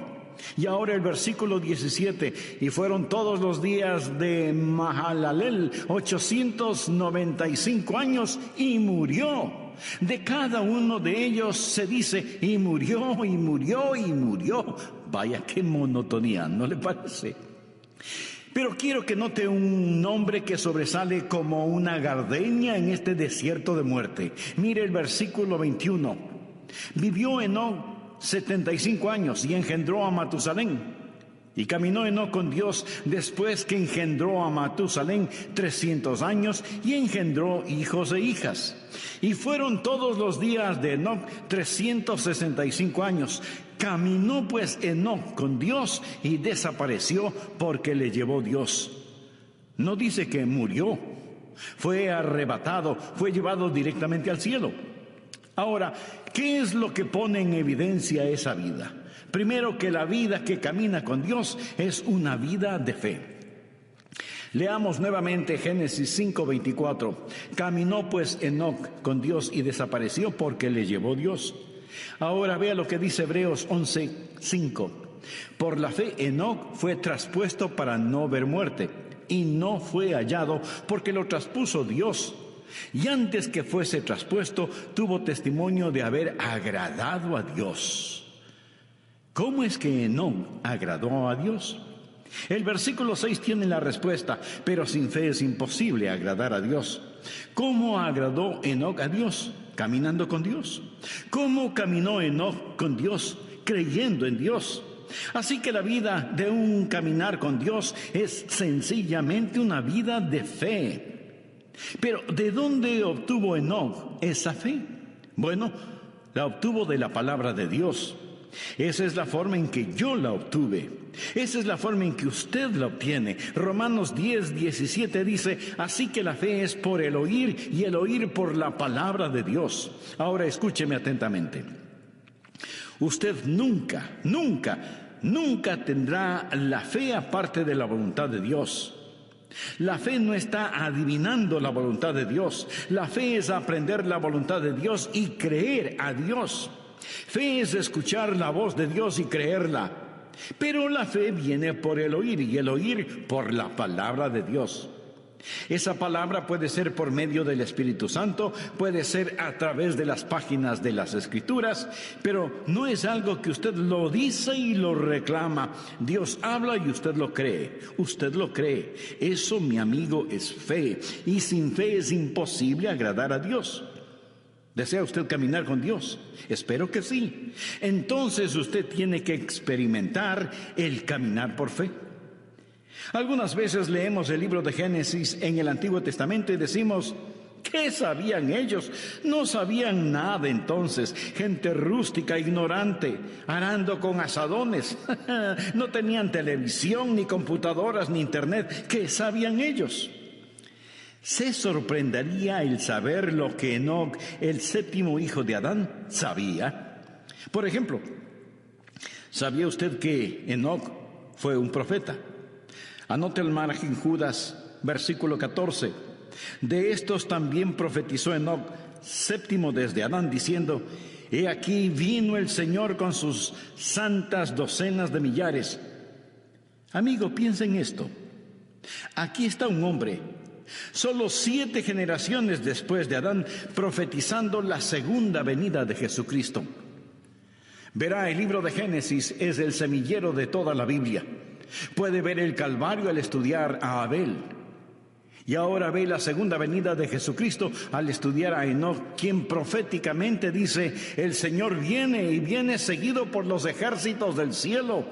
Y ahora el versículo 17. Y fueron todos los días de Mahalalel 895 años y murió. De cada uno de ellos se dice, y murió, y murió, y murió. Vaya qué monotonía, ¿no le parece? Pero quiero que note un nombre que sobresale como una gardenia en este desierto de muerte. Mire el versículo 21. Vivió Enoc 75 años y engendró a Matusalén. Y caminó Enoc con Dios después que engendró a Matusalén 300 años y engendró hijos e hijas. Y fueron todos los días de Enoc 365 años. Caminó pues Enoc con Dios y desapareció porque le llevó Dios. No dice que murió, fue arrebatado, fue llevado directamente al cielo. Ahora, ¿qué es lo que pone en evidencia esa vida? Primero, que la vida que camina con Dios es una vida de fe. Leamos nuevamente Génesis 5:24. Caminó pues Enoc con Dios y desapareció porque le llevó Dios. Ahora vea lo que dice Hebreos 11:5. Por la fe Enoc fue traspuesto para no ver muerte, y no fue hallado porque lo traspuso Dios. Y antes que fuese traspuesto, tuvo testimonio de haber agradado a Dios. ¿Cómo es que Enoc agradó a Dios? El versículo 6 tiene la respuesta, pero sin fe es imposible agradar a Dios. ¿Cómo agradó Enoc a Dios? Caminando con Dios. ¿Cómo caminó Enoc con Dios? Creyendo en Dios. Así que la vida de un caminar con Dios es sencillamente una vida de fe. Pero ¿de dónde obtuvo Enoc esa fe? Bueno, la obtuvo de la palabra de Dios. Esa es la forma en que yo la obtuve. Esa es la forma en que usted la obtiene. Romanos 10:17 dice: así que la fe es por el oír, y el oír por la palabra de Dios. Ahora escúcheme atentamente. Usted nunca tendrá la fe aparte de la voluntad de Dios. La fe no está adivinando la voluntad de Dios. La fe es aprender la voluntad de Dios y creer a Dios. Fe es escuchar la voz de Dios y creerla. Pero la fe viene por el oír, y el oír por la palabra de Dios. Esa palabra puede ser por medio del Espíritu Santo, puede ser a través de las páginas de las Escrituras, pero no es algo que usted lo dice y lo reclama. Dios habla y usted lo cree. Usted lo cree. Eso, mi amigo, es fe. Y sin fe es imposible agradar a Dios. ¿Desea usted caminar con Dios? Espero que sí. Entonces usted tiene que experimentar el caminar por fe. Algunas veces leemos el libro de Génesis en el Antiguo Testamento y decimos: ¿qué sabían ellos? No sabían nada entonces. Gente rústica, ignorante, arando con azadones. No tenían televisión, ni computadoras, ni internet. ¿Qué sabían ellos? Se sorprendería el saber lo que Enoc, el séptimo hijo de Adán, sabía. Por ejemplo, ¿sabía usted que Enoc fue un profeta? Anote el margen Judas, versículo 14. De estos también profetizó Enoc, séptimo desde Adán, diciendo: he aquí vino el Señor con sus santas docenas de millares. Amigo, piensa en esto. Aquí está un hombre, solo 7 generaciones después de Adán, profetizando la segunda venida de Jesucristo. Verá, el libro de Génesis es el semillero de toda la Biblia. Puede ver el Calvario al estudiar a Abel. Y ahora ve la segunda venida de Jesucristo al estudiar a Enoc, quien proféticamente dice: el Señor viene, y viene seguido por los ejércitos del cielo.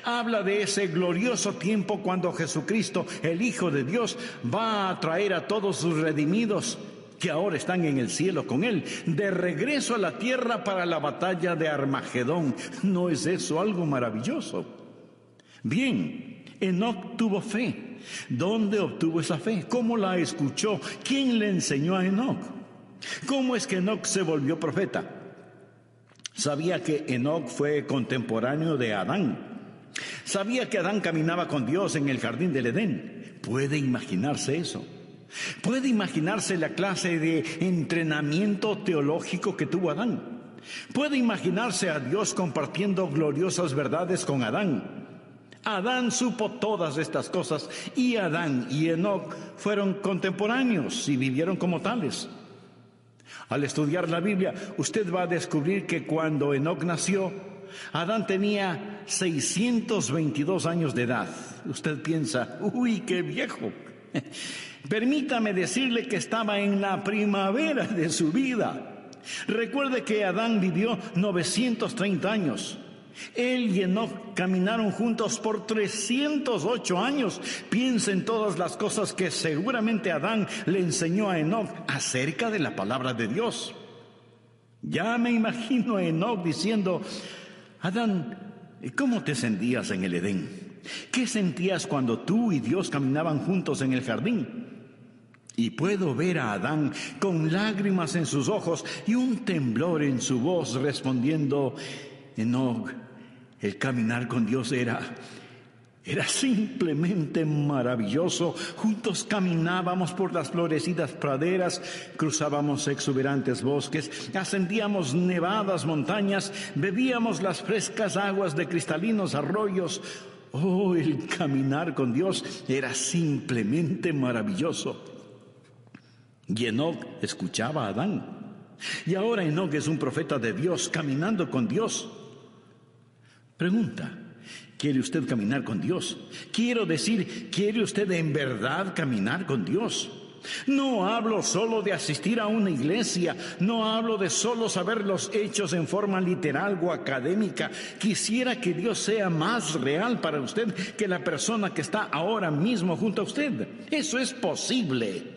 Habla de ese glorioso tiempo cuando Jesucristo, el Hijo de Dios, va a traer a todos sus redimidos, que ahora están en el cielo con Él, de regreso a la tierra para la batalla de Armagedón. ¿No es eso algo maravilloso? Bien, Enoc tuvo fe. ¿Dónde obtuvo esa fe? ¿Cómo la escuchó? ¿Quién le enseñó a Enoc? ¿Cómo es que Enoc se volvió profeta? Sabía que Enoc fue contemporáneo de Adán. Sabía que Adán caminaba con Dios en el jardín del Edén. ¿Puede imaginarse eso? ¿Puede imaginarse la clase de entrenamiento teológico que tuvo Adán? ¿Puede imaginarse a Dios compartiendo gloriosas verdades con Adán? Adán supo todas estas cosas, y Adán y Enoc fueron contemporáneos y vivieron como tales. Al estudiar la Biblia, usted va a descubrir que cuando Enoc nació, Adán tenía 622 años de edad. Usted piensa: uy, qué viejo. Permítame decirle que estaba en la primavera de su vida. Recuerde que Adán vivió 930 años. Él y Enoc caminaron juntos por 308 años. Piensa en todas las cosas que seguramente Adán le enseñó a Enoc acerca de la palabra de Dios. Ya me imagino a Enoc diciendo: Adán, ¿cómo te sentías en el Edén? ¿Qué sentías cuando tú y Dios caminaban juntos en el jardín? Y puedo ver a Adán con lágrimas en sus ojos y un temblor en su voz respondiendo: Enoc, el caminar con Dios era simplemente maravilloso. Juntos caminábamos por las florecidas praderas, cruzábamos exuberantes bosques, ascendíamos nevadas montañas, bebíamos las frescas aguas de cristalinos arroyos. Oh, el caminar con Dios era simplemente maravilloso. Y Enoc escuchaba a Adán. Y ahora Enoc es un profeta de Dios, caminando con Dios. Pregunta: ¿quiere usted caminar con Dios? Quiero decir, ¿quiere usted en verdad caminar con Dios? No hablo solo de asistir a una iglesia, no hablo de solo saber los hechos en forma literal o académica. Quisiera que Dios sea más real para usted que la persona que está ahora mismo junto a usted. Eso es posible.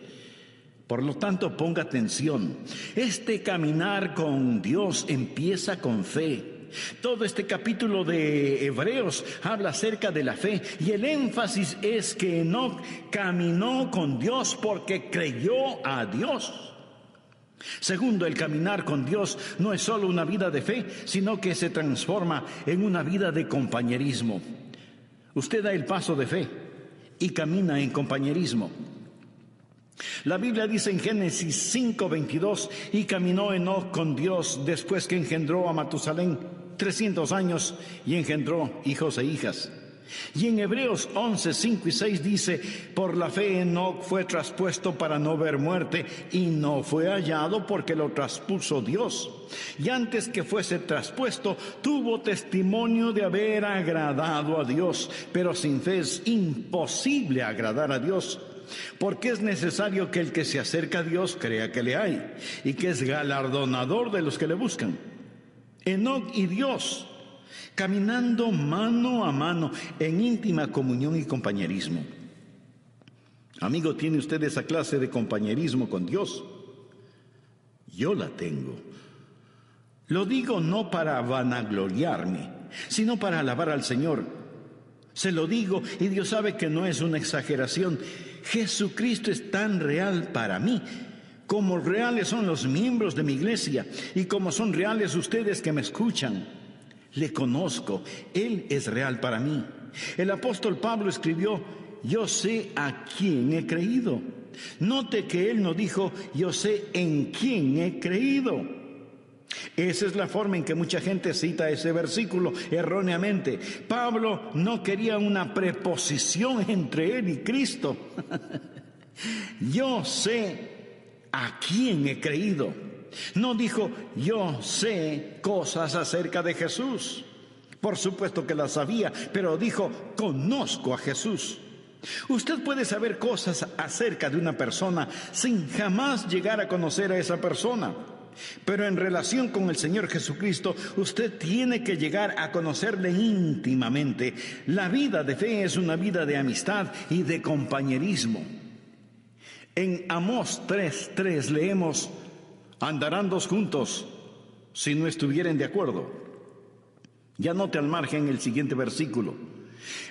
Por lo tanto, ponga atención. Este caminar con Dios empieza con fe. Todo este capítulo de Hebreos habla acerca de la fe, y el énfasis es que Enoc caminó con Dios porque creyó a Dios. Segundo, el caminar con Dios no es solo una vida de fe, sino que se transforma en una vida de compañerismo. Usted da el paso de fe y camina en compañerismo. La Biblia dice en Génesis 5:22: y caminó Enoc con Dios después que engendró a Matusalén 300 años y engendró hijos e hijas. Y en Hebreos 11:5 y 6 dice: por la fe Enoc fue traspuesto para no ver muerte, y no fue hallado porque lo traspuso Dios. Y antes que fuese traspuesto, tuvo testimonio de haber agradado a Dios. Pero sin fe es imposible agradar a Dios, porque es necesario que el que se acerca a Dios crea que le hay, y que es galardonador de los que le buscan. Enoc y Dios, caminando mano a mano en íntima comunión y compañerismo. Amigo, ¿tiene usted esa clase de compañerismo con Dios? Yo la tengo. Lo digo no para vanagloriarme, sino para alabar al Señor. Se lo digo, y Dios sabe que no es una exageración. Jesucristo es tan real para mí como reales son los miembros de mi iglesia y como son reales ustedes que me escuchan. Le conozco, Él es real para mí. El apóstol Pablo escribió: yo sé a quién he creído. Note que él no dijo: yo sé en quién he creído. Esa es la forma en que mucha gente cita ese versículo erróneamente. Pablo no quería una preposición entre él y Cristo. Yo sé a quién he creído. No dijo: yo sé cosas acerca de Jesús. Por supuesto que las sabía, pero dijo: conozco a Jesús. Usted puede saber cosas acerca de una persona sin jamás llegar a conocer a esa persona. Pero en relación con el Señor Jesucristo, usted tiene que llegar a conocerle íntimamente. La vida de fe es una vida de amistad y de compañerismo. En Amós 3:3 leemos: andarán dos juntos si no estuvieren de acuerdo. Ya note al margen el siguiente versículo.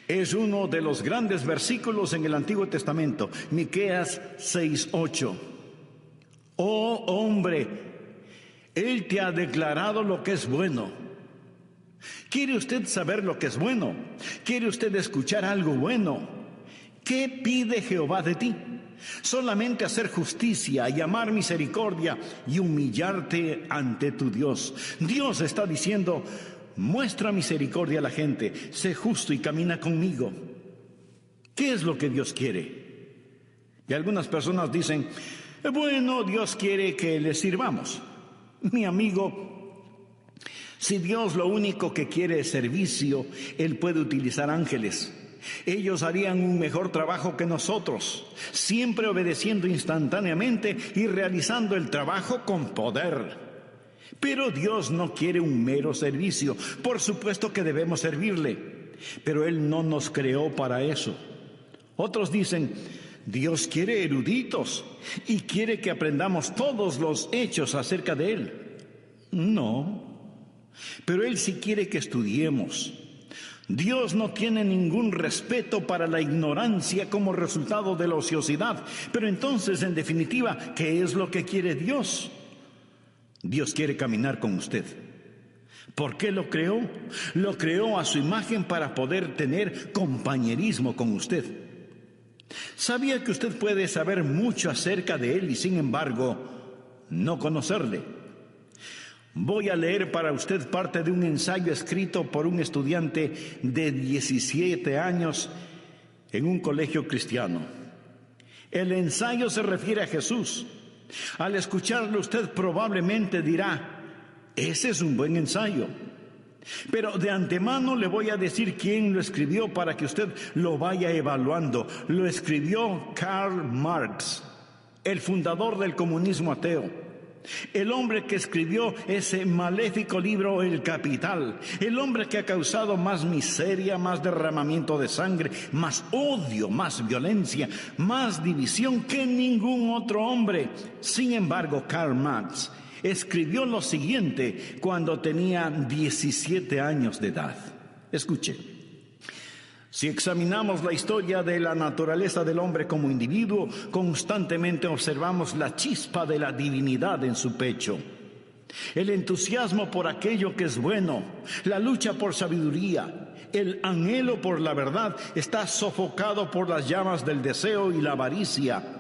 Es uno de los grandes versículos en el Antiguo Testamento, Miqueas 6:8. Oh hombre, Él te ha declarado lo que es bueno. ¿Quiere usted saber lo que es bueno? ¿Quiere usted escuchar algo bueno? ¿Qué pide Jehová de ti? Solamente hacer justicia y amar misericordia y humillarte ante tu Dios. Dios está diciendo: muestra misericordia a la gente, sé justo y camina conmigo. ¿Qué es lo que Dios quiere? Y algunas personas dicen: bueno, Dios quiere que le sirvamos. Mi amigo, si Dios lo único que quiere es servicio, Él puede utilizar ángeles. Ellos harían un mejor trabajo que nosotros, siempre obedeciendo instantáneamente y realizando el trabajo con poder. Pero Dios no quiere un mero servicio. Por supuesto que debemos servirle, pero Él no nos creó para eso. Otros dicen: Dios quiere eruditos y quiere que aprendamos todos los hechos acerca de Él. No, pero Él sí quiere que estudiemos. Dios no tiene ningún respeto para la ignorancia como resultado de la ociosidad. Pero entonces, en definitiva, ¿qué es lo que quiere Dios? Dios quiere caminar con usted. ¿Por qué lo creó? Lo creó a su imagen para poder tener compañerismo con usted. ¿Sabía que usted puede saber mucho acerca de Él y sin embargo no conocerle? Voy a leer para usted parte de un ensayo escrito por un estudiante de 17 años en un colegio cristiano. El ensayo se refiere a Jesús. Al escucharlo usted probablemente dirá: ese es un buen ensayo. Pero de antemano le voy a decir quién lo escribió para que usted lo vaya evaluando. Lo escribió Karl Marx, el fundador del comunismo ateo. El hombre que escribió ese maléfico libro El Capital. El hombre que ha causado más miseria, más derramamiento de sangre, más odio, más violencia, más división que ningún otro hombre. Sin embargo, Karl Marx escribió lo siguiente cuando tenía 17 años de edad. Escuche. Si examinamos la historia de la naturaleza del hombre como individuo, constantemente observamos la chispa de la divinidad en su pecho. El entusiasmo por aquello que es bueno, la lucha por sabiduría, el anhelo por la verdad está sofocado por las llamas del deseo y la avaricia.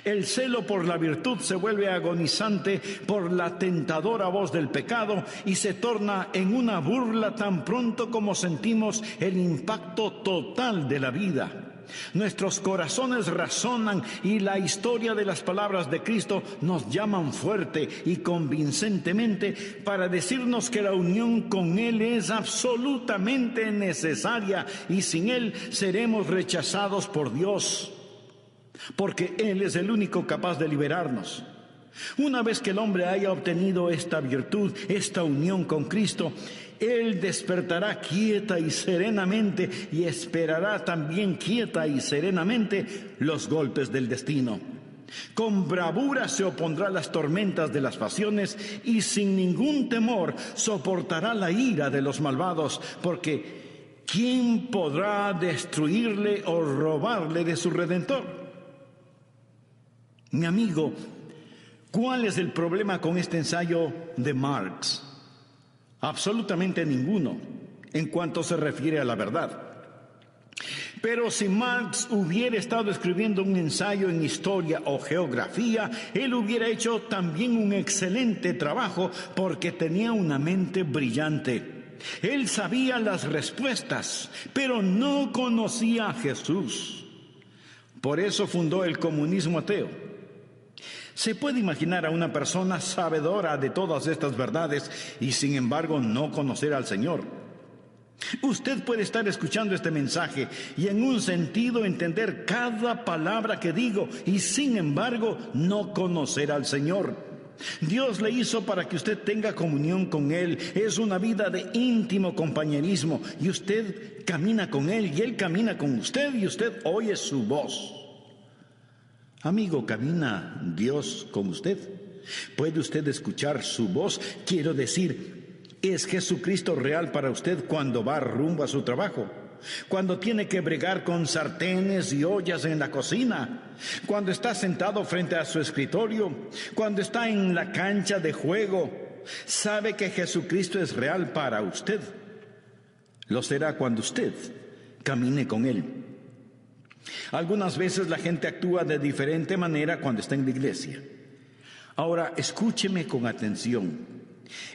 El celo por la virtud se vuelve agonizante por la tentadora voz del pecado y se torna en una burla tan pronto como sentimos el impacto total de la vida. Nuestros corazones razonan y la historia de las palabras de Cristo nos llaman fuerte y convincentemente para decirnos que la unión con Él es absolutamente necesaria y sin Él seremos rechazados por Dios. Porque Él es el único capaz de liberarnos. Una vez que el hombre haya obtenido esta virtud, esta unión con Cristo, Él despertará quieta y serenamente y esperará también quieta y serenamente los golpes del destino. Con bravura se opondrá a las tormentas de las pasiones y sin ningún temor soportará la ira de los malvados, porque ¿quién podrá destruirle o robarle de su Redentor? Mi amigo, ¿cuál es el problema con este ensayo de Marx? Absolutamente ninguno, en cuanto se refiere a la verdad. Pero si Marx hubiera estado escribiendo un ensayo en historia o geografía, él hubiera hecho también un excelente trabajo porque tenía una mente brillante. Él sabía las respuestas, pero no conocía a Jesús. Por eso fundó el comunismo ateo. Se puede imaginar a una persona sabedora de todas estas verdades y sin embargo no conocer al Señor. Usted puede estar escuchando este mensaje y en un sentido entender cada palabra que digo y sin embargo no conocer al Señor. Dios le hizo para que usted tenga comunión con Él. Es una vida de íntimo compañerismo y usted camina con Él y Él camina con usted y usted oye su voz. Amigo, ¿camina Dios con usted? ¿Puede usted escuchar su voz? Quiero decir, ¿es Jesucristo real para usted cuando va rumbo a su trabajo? Cuando tiene que bregar con sartenes y ollas en la cocina, cuando está sentado frente a su escritorio, cuando está en la cancha de juego, ¿sabe que Jesucristo es real para usted? Lo será cuando usted camine con Él. Algunas veces la gente actúa de diferente manera cuando está en la iglesia. Ahora, escúcheme con atención.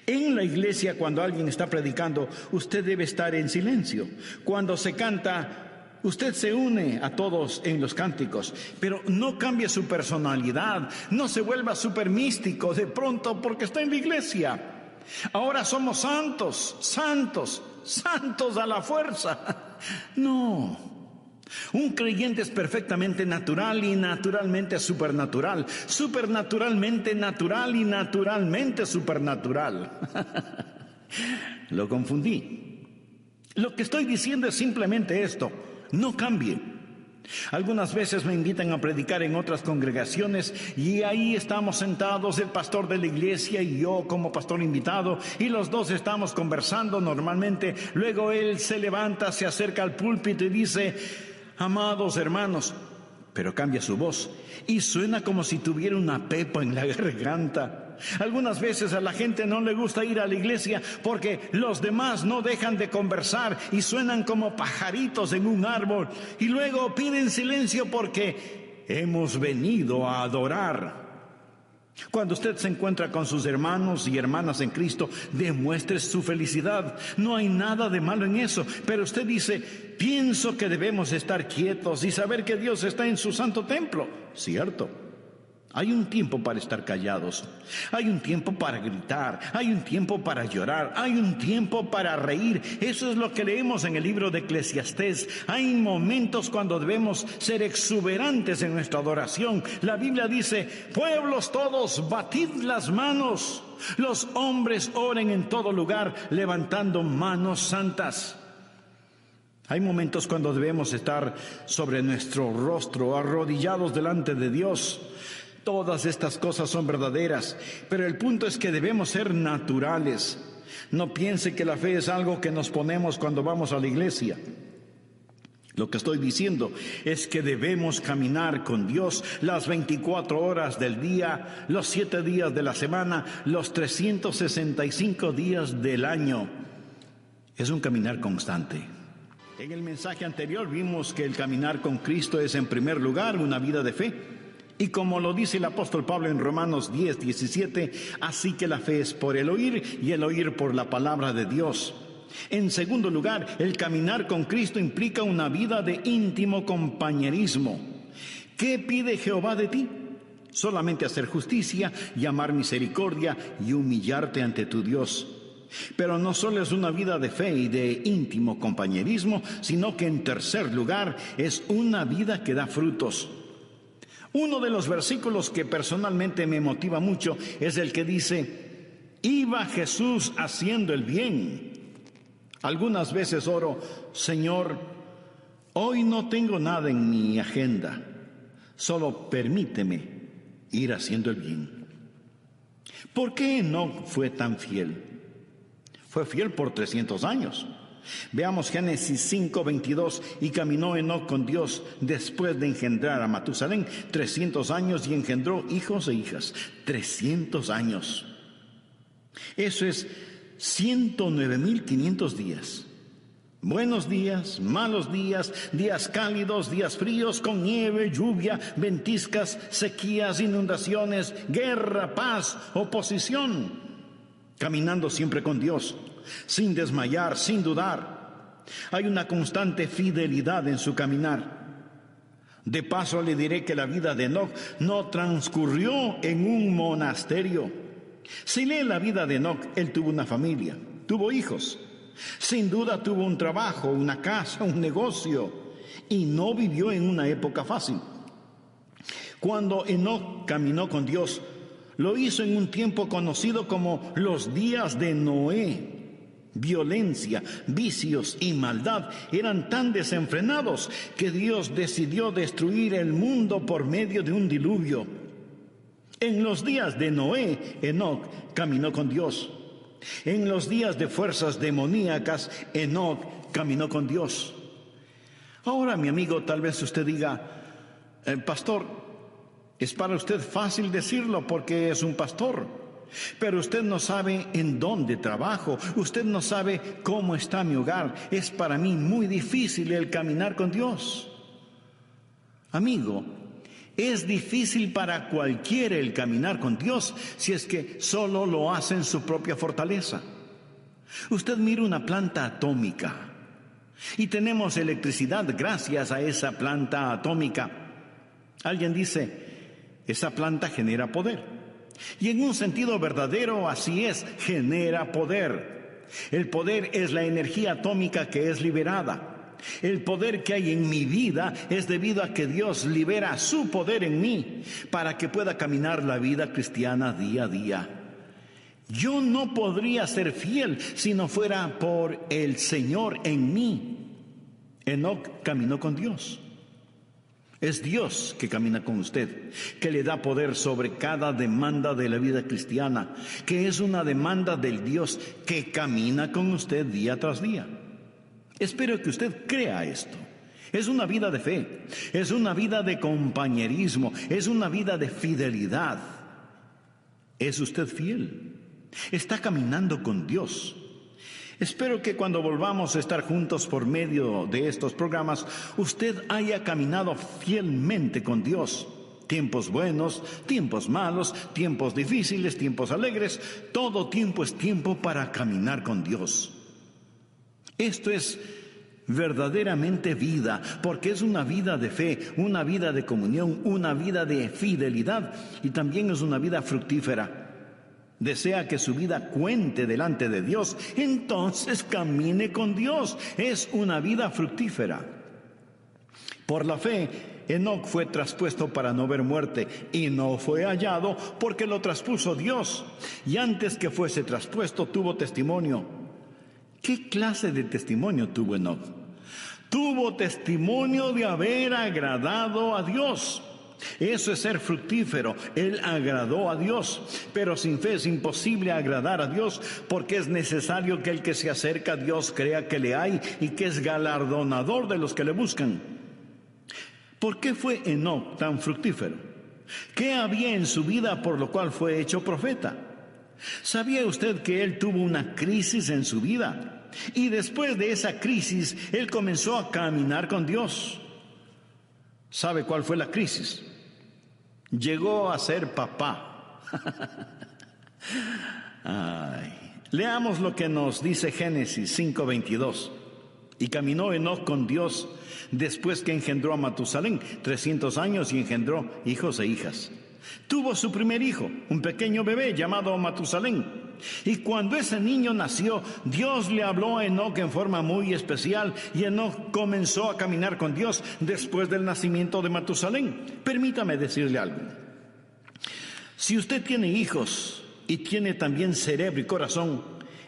En la iglesia, cuando alguien está predicando, usted debe estar en silencio. Cuando se canta, usted se une a todos en los cánticos, pero no cambie su personalidad, no se vuelva súper místico de pronto porque está en la iglesia. Ahora somos santos, santos, santos a la fuerza. No. Un creyente es perfectamente natural y naturalmente supernatural, supernaturalmente natural y naturalmente supernatural. Lo confundí. Lo que estoy diciendo es simplemente esto: no cambie. Algunas veces me invitan a predicar en otras congregaciones y ahí estamos sentados, el pastor de la iglesia y yo como pastor invitado, y los dos estamos conversando normalmente. Luego él se levanta, se acerca al púlpito y dice: amados hermanos, pero cambia su voz y suena como si tuviera una pepa en la garganta. Algunas veces a la gente no le gusta ir a la iglesia porque los demás no dejan de conversar y suenan como pajaritos en un árbol, y luego piden silencio porque hemos venido a adorar. Cuando usted se encuentra con sus hermanos y hermanas en Cristo, demuestre su felicidad. No hay nada de malo en eso, pero usted dice: pienso que debemos estar quietos y saber que Dios está en su santo templo. Cierto. Hay un tiempo para estar callados, hay un tiempo para gritar, hay un tiempo para llorar, hay un tiempo para reír. Eso es lo que leemos en el libro de Eclesiastés. Hay momentos cuando debemos ser exuberantes en nuestra adoración. La Biblia dice: pueblos todos, batid las manos. Los hombres oren en todo lugar, levantando manos santas. Hay momentos cuando debemos estar sobre nuestro rostro, arrodillados delante de Dios. Todas estas cosas son verdaderas, pero el punto es que debemos ser naturales. No piense que la fe es algo que nos ponemos cuando vamos a la iglesia. Lo que estoy diciendo es que debemos caminar con Dios las 24 horas del día, los 7 días de la semana, los 365 días del año. Es un caminar constante. En el mensaje anterior vimos que el caminar con Cristo es en primer lugar una vida de fe. Y como lo dice el apóstol Pablo en Romanos 10:17, así que la fe es por el oír y el oír por la palabra de Dios. En segundo lugar, el caminar con Cristo implica una vida de íntimo compañerismo. ¿Qué pide Jehová de ti? Solamente hacer justicia, llamar misericordia y humillarte ante tu Dios. Pero no solo es una vida de fe y de íntimo compañerismo, sino que en tercer lugar es una vida que da frutos. Uno de los versículos que personalmente me motiva mucho es el que dice: iba Jesús haciendo el bien. Algunas veces oro: Señor, hoy no tengo nada en mi agenda, solo permíteme ir haciendo el bien. ¿Por qué Enoc fue tan fiel? Fue fiel por 300 años. Veamos Génesis 5:22. Y caminó Enoc con Dios después de engendrar a Matusalén 300 años y engendró hijos e hijas. 300 años. Eso es 109.500 días. Buenos días, malos días, días cálidos, días fríos, con nieve, lluvia, ventiscas, sequías, inundaciones, guerra, paz, oposición. Caminando siempre con Dios, sin desmayar, sin dudar. Hay una constante fidelidad en su caminar. De paso le diré que la vida de Enoc no transcurrió en un monasterio. Si lee la vida de Enoc, él tuvo una familia, tuvo hijos. Sin duda tuvo un trabajo, una casa, un negocio, y no vivió en una época fácil. Cuando Enoc caminó con Dios, lo hizo en un tiempo conocido como los días de Noé. Violencia, vicios y maldad eran tan desenfrenados que Dios decidió destruir el mundo por medio de un diluvio. En los días de Noé, Enoc caminó con Dios. En los días de fuerzas demoníacas, Enoc caminó con Dios. Ahora, mi amigo, tal vez usted diga: pastor, es para usted fácil decirlo porque es un pastor, pero usted no sabe en dónde trabajo, usted no sabe cómo está mi hogar. Es para mí muy difícil el caminar con Dios. Amigo, es difícil para cualquiera el caminar con Dios si es que solo lo hace en su propia fortaleza. Usted mira una planta atómica y tenemos electricidad gracias a esa planta atómica. Alguien dice: esa planta genera poder. Y en un sentido verdadero así es, genera poder. El poder es la energía atómica que es liberada. El poder que hay en mi vida es debido a que Dios libera su poder en mí para que pueda caminar la vida cristiana día a día. Yo no podría ser fiel si no fuera por el Señor en mí. Enoc caminó con Dios. Es Dios que camina con usted, que le da poder sobre cada demanda de la vida cristiana, que es una demanda del Dios que camina con usted día tras día. Espero que usted crea esto. Es una vida de fe, es una vida de compañerismo, es una vida de fidelidad. ¿Es usted fiel? ¿Está caminando con Dios? Espero que cuando volvamos a estar juntos por medio de estos programas, usted haya caminado fielmente con Dios. Tiempos buenos, tiempos malos, tiempos difíciles, tiempos alegres, todo tiempo es tiempo para caminar con Dios. Esto es verdaderamente vida, porque es una vida de fe, una vida de comunión, una vida de fidelidad y también es una vida fructífera. Desea que su vida cuente delante de Dios, entonces camine con Dios. Es una vida fructífera. Por la fe, Enoc fue traspuesto para no ver muerte y no fue hallado porque lo traspuso Dios. Y antes que fuese traspuesto tuvo testimonio. ¿Qué clase de testimonio tuvo Enoc? Tuvo testimonio de haber agradado a Dios. Eso es ser fructífero. Él agradó a Dios, pero sin fe es imposible agradar a Dios, porque es necesario que el que se acerca a Dios crea que le hay y que es galardonador de los que le buscan. ¿Por qué fue Enoc tan fructífero? ¿Qué había en su vida por lo cual fue hecho profeta? ¿Sabía usted que él tuvo una crisis en su vida? Y después de esa crisis, él comenzó a caminar con Dios. ¿Sabe cuál fue la crisis? Llegó a ser papá. Leamos lo que nos dice Génesis 5:22. Y caminó Enoc con Dios después que engendró a Matusalén 300 años y engendró hijos e hijas. Tuvo su primer hijo, un pequeño bebé llamado Matusalén. Y cuando ese niño nació, Dios le habló a Enoc en forma muy especial y Enoc comenzó a caminar con Dios después del nacimiento de Matusalén. Permítame decirle algo. Si usted tiene hijos y tiene también cerebro y corazón,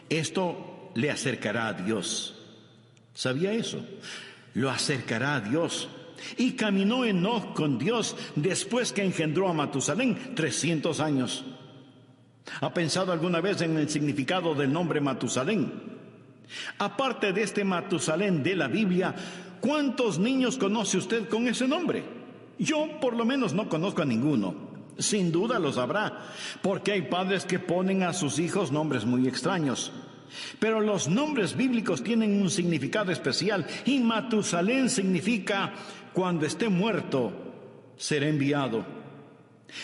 esto le acercará a Dios. ¿Sabía eso? Lo acercará a Dios. Y caminó Enoc con Dios después que engendró a Matusalén 300 años. ¿Ha pensado alguna vez en el significado del nombre Matusalén? Aparte de este Matusalén de la Biblia, ¿cuántos niños conoce usted con ese nombre? Yo por lo menos no conozco a ninguno. Sin duda los habrá, porque hay padres que ponen a sus hijos nombres muy extraños. Pero los nombres bíblicos tienen un significado especial y Matusalén significa cuando esté muerto, será enviado.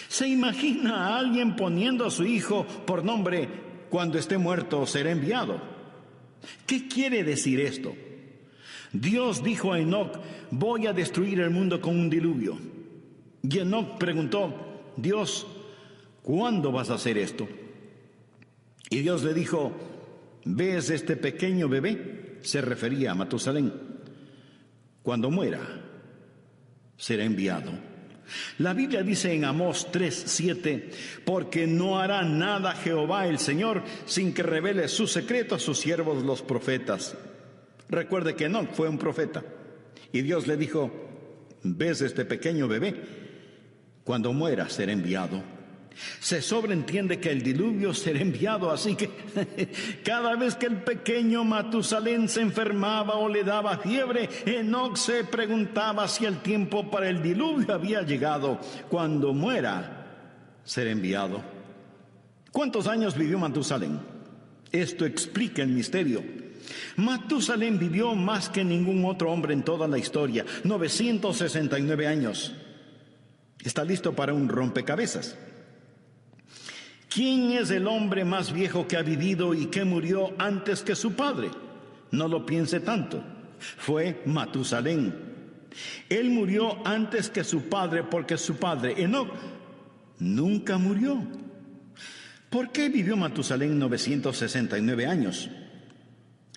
¿Se imagina a alguien poniendo a su hijo por nombre cuando esté muerto, será enviado? ¿Qué quiere decir esto? Dios dijo a Enoc, voy a destruir el mundo con un diluvio. Y Enoc preguntó, Dios, ¿cuándo vas a hacer esto? Y Dios le dijo, ¿ves este pequeño bebé? Se refería a Matusalén. Cuando muera, será enviado. La Biblia dice en Amós 3:7, porque no hará nada Jehová el Señor sin que revele su secreto a sus siervos los profetas. Recuerde que Enoc fue un profeta. Y Dios le dijo, ¿ves este pequeño bebé? Cuando muera será enviado. Se sobreentiende que el diluvio será enviado, así que cada vez que el pequeño Matusalén se enfermaba o le daba fiebre, Enoc se preguntaba si el tiempo para el diluvio había llegado. Cuando muera, será enviado. ¿Cuántos años vivió Matusalén? Esto explica el misterio. Matusalén vivió más que ningún otro hombre en toda la historia, 969 años. ¿Está listo para un rompecabezas? ¿Quién es el hombre más viejo que ha vivido y que murió antes que su padre? No lo piense tanto. Fue Matusalén. Él murió antes que su padre porque su padre, Enoc, nunca murió. ¿Por qué vivió Matusalén 969 años?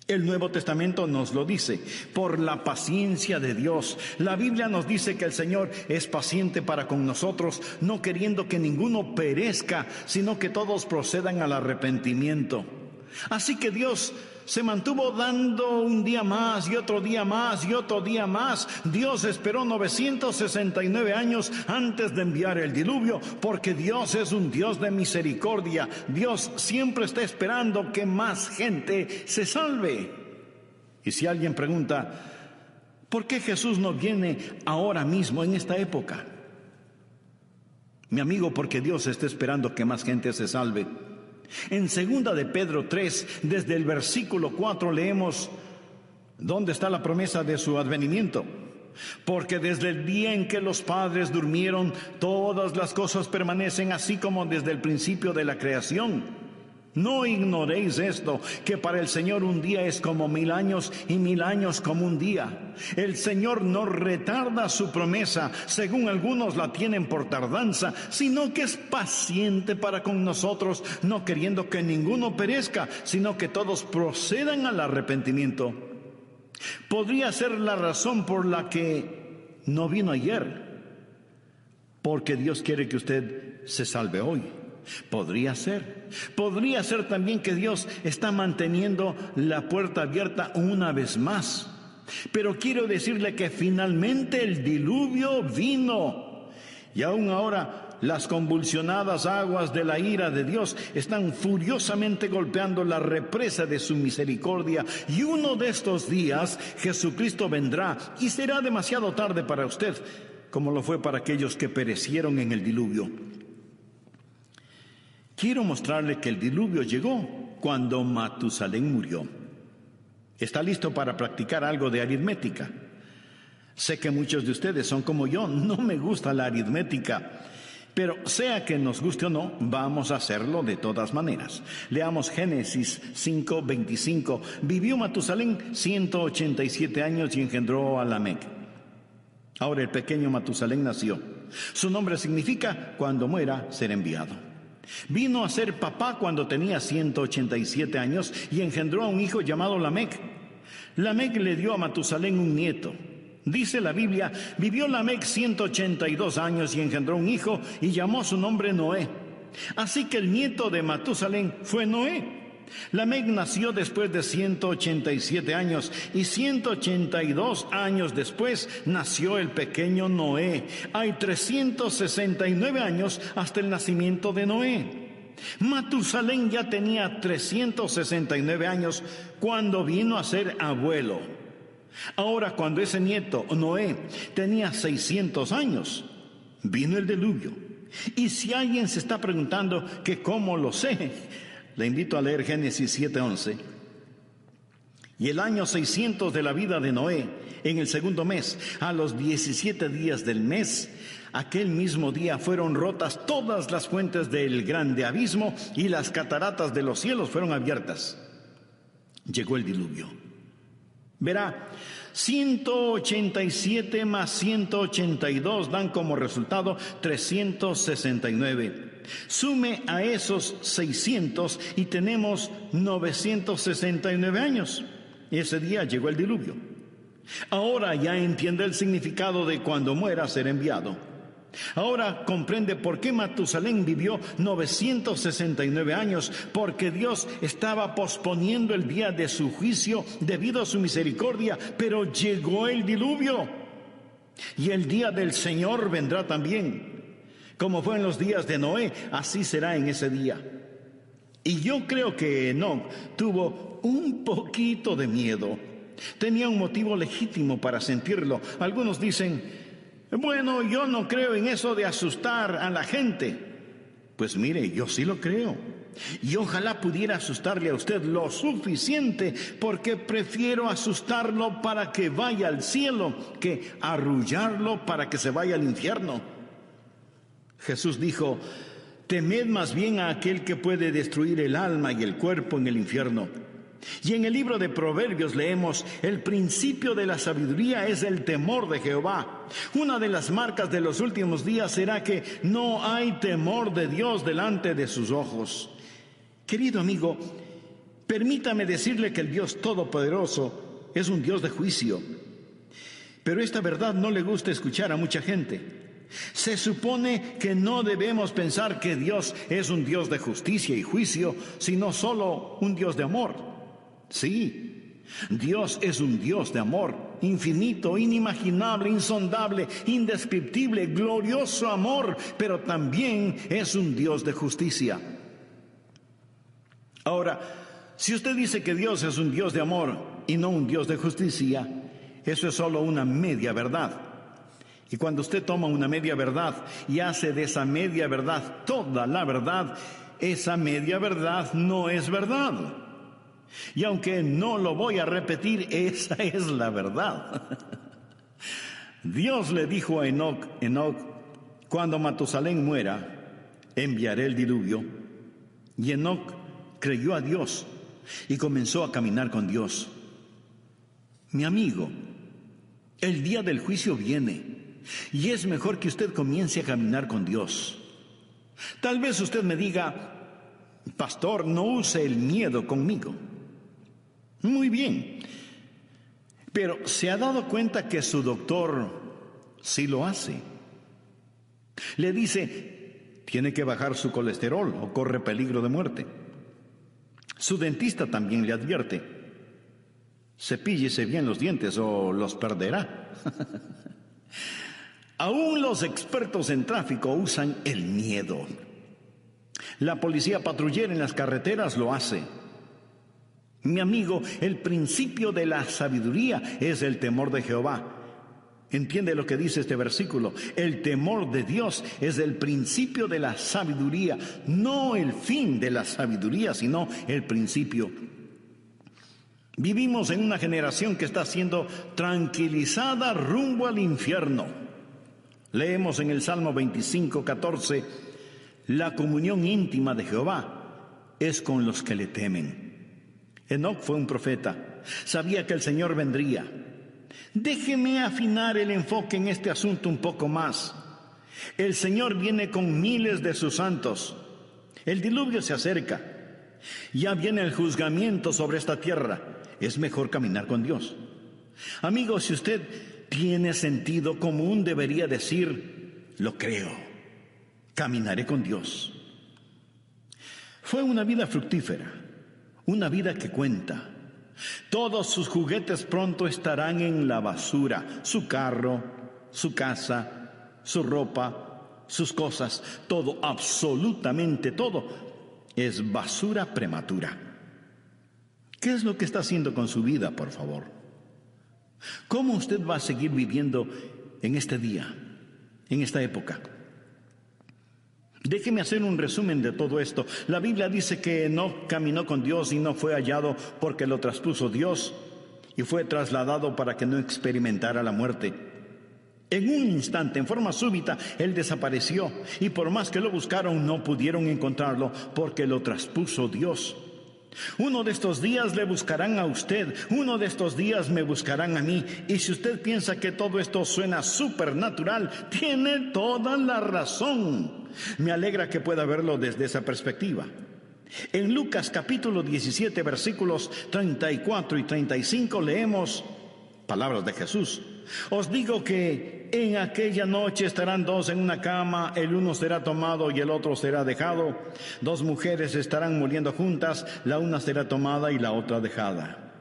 El Nuevo Testamento nos lo dice, por la paciencia de Dios. La Biblia nos dice que el Señor es paciente para con nosotros, no queriendo que ninguno perezca, sino que todos procedan al arrepentimiento. Así que Dios se mantuvo dando un día más y otro día más y otro día más. Dios esperó 969 años antes de enviar el diluvio, porque Dios es un Dios de misericordia. Dios siempre está esperando que más gente se salve. Y si alguien pregunta, ¿por qué Jesús no viene ahora mismo en esta época? Mi amigo, porque Dios está esperando que más gente se salve. En 2 de Pedro 3, desde el versículo 4 leemos, ¿dónde está la promesa de su advenimiento? Porque desde el día en que los padres durmieron, todas las cosas permanecen así como desde el principio de la creación. No ignoréis esto, que para el Señor un día es como 1000 años y 1000 años como un día. El Señor no retarda su promesa, según algunos la tienen por tardanza, sino que es paciente para con nosotros, no queriendo que ninguno perezca, sino que todos procedan al arrepentimiento. Podría ser la razón por la que no vino ayer, porque Dios quiere que usted se salve hoy. Podría ser también que Dios está manteniendo la puerta abierta una vez más. Pero quiero decirle que finalmente el diluvio vino. Y aún ahora las convulsionadas aguas de la ira de Dios están furiosamente golpeando la represa de su misericordia. Y uno de estos días Jesucristo vendrá y será demasiado tarde para usted, como lo fue para aquellos que perecieron en el diluvio. Quiero mostrarle que el diluvio llegó cuando Matusalén murió. ¿Está listo para practicar algo de aritmética? Sé que muchos de ustedes son como yo, no me gusta la aritmética, pero sea que nos guste o no, vamos a hacerlo de todas maneras. Leamos Génesis 5:25. Vivió Matusalén 187 años y engendró a Lamec. Ahora el pequeño Matusalén nació. Su nombre significa cuando muera será enviado. Vino a ser papá cuando tenía 187 años y engendró a un hijo llamado Lamec. Lamec le dio a Matusalén un nieto. Dice la Biblia, vivió Lamec 182 años y engendró un hijo y llamó su nombre Noé. Así que el nieto de Matusalén fue Noé. Lamec nació después de 187 años y 182 años después nació el pequeño Noé. Hay 369 años hasta el nacimiento de Noé. Matusalén ya tenía 369 años cuando vino a ser abuelo. Ahora, cuando ese nieto, Noé, tenía 600 años, vino el diluvio. Y si alguien se está preguntando que cómo lo sé, le invito a leer Génesis 7:11. Y el año 600 de la vida de Noé, en el segundo mes, a los 17 días del mes, aquel mismo día fueron rotas todas las fuentes del grande abismo y las cataratas de los cielos fueron abiertas. Llegó el diluvio. Verá, 187 más 182 dan como resultado 369. Sume a esos 600 y tenemos 969 años. Ese día llegó el diluvio. Ahora ya entiende el significado de cuando muera ser enviado. Ahora comprende por qué Matusalén vivió 969 años, porque Dios estaba posponiendo el día de su juicio debido a su misericordia, pero llegó el diluvio. Y el día del Señor vendrá también. Como fue en los días de Noé, así será en ese día. Y yo creo que Enoc tuvo un poquito de miedo. Tenía un motivo legítimo para sentirlo. Algunos dicen, bueno, yo no creo en eso de asustar a la gente. Pues mire, yo sí lo creo. Y ojalá pudiera asustarle a usted lo suficiente, porque prefiero asustarlo para que vaya al cielo que arrullarlo para que se vaya al infierno. Jesús dijo, temed más bien a aquel que puede destruir el alma y el cuerpo en el infierno. Y en el libro de Proverbios leemos, el principio de la sabiduría es el temor de Jehová. Una de las marcas de los últimos días será que no hay temor de Dios delante de sus ojos. Querido amigo, permítame decirle que el Dios Todopoderoso es un Dios de juicio. Pero esta verdad no le gusta escuchar a mucha gente. Se supone que no debemos pensar que Dios es un Dios de justicia y juicio, sino solo un Dios de amor. Sí, Dios es un Dios de amor, infinito, inimaginable, insondable, indescriptible, glorioso amor, pero también es un Dios de justicia. Ahora, si usted dice que Dios es un Dios de amor y no un Dios de justicia, eso es solo una media verdad. Y cuando usted toma una media verdad y hace de esa media verdad toda la verdad, esa media verdad no es verdad. Y aunque no lo voy a repetir, esa es la verdad. Dios le dijo a Enoc, cuando Matusalén muera, enviaré el diluvio. Y Enoc creyó a Dios y comenzó a caminar con Dios. Mi amigo, el día del juicio viene y es mejor que usted comience a caminar con Dios. Tal vez usted me diga, pastor, no use el miedo conmigo. Muy bien, pero ¿se ha dado cuenta que su doctor sí lo hace? Le dice, tiene que bajar su colesterol o corre peligro de muerte. Su dentista también le advierte, cepíllese bien los dientes o los perderá. Aún los expertos en tráfico usan el miedo. La policía patrullera en las carreteras lo hace. Mi amigo, el principio de la sabiduría es el temor de Jehová. ¿Entiende lo que dice este versículo? El temor de Dios es el principio de la sabiduría, no el fin de la sabiduría, sino el principio. Vivimos en una generación que está siendo tranquilizada rumbo al infierno. Leemos en el Salmo 25:14, la comunión íntima de Jehová es con los que le temen. Enoc fue un profeta, sabía que el Señor vendría. Déjeme afinar el enfoque en este asunto un poco más. El Señor viene con miles de sus santos. El diluvio se acerca. Ya viene el juzgamiento sobre esta tierra. Es mejor caminar con Dios. Amigo, si usted tiene sentido común, debería decir, lo creo, caminaré con Dios. Fue una vida fructífera. Una vida que cuenta. Todos sus juguetes pronto estarán en la basura. Su carro, su casa, su ropa, sus cosas, todo, absolutamente todo, es basura prematura. ¿Qué es lo que está haciendo con su vida, por favor? ¿Cómo usted va a seguir viviendo en este día, en esta época? Déjeme hacer un resumen de todo esto. La Biblia dice que Enoc caminó con Dios y no fue hallado porque lo traspuso Dios y fue trasladado para que no experimentara la muerte. En un instante, en forma súbita, él desapareció y por más que lo buscaron no pudieron encontrarlo porque lo traspuso Dios. Uno de estos días le buscarán a usted, uno de estos días me buscarán a mí, y si usted piensa que todo esto suena supernatural, tiene toda la razón. Me alegra que pueda verlo desde esa perspectiva. En Lucas capítulo 17 versículos 34 y 35 leemos palabras de Jesús. Os digo que en aquella noche estarán dos en una cama, el uno será tomado y el otro será dejado. Dos mujeres estarán muriendo juntas, la una será tomada y la otra dejada.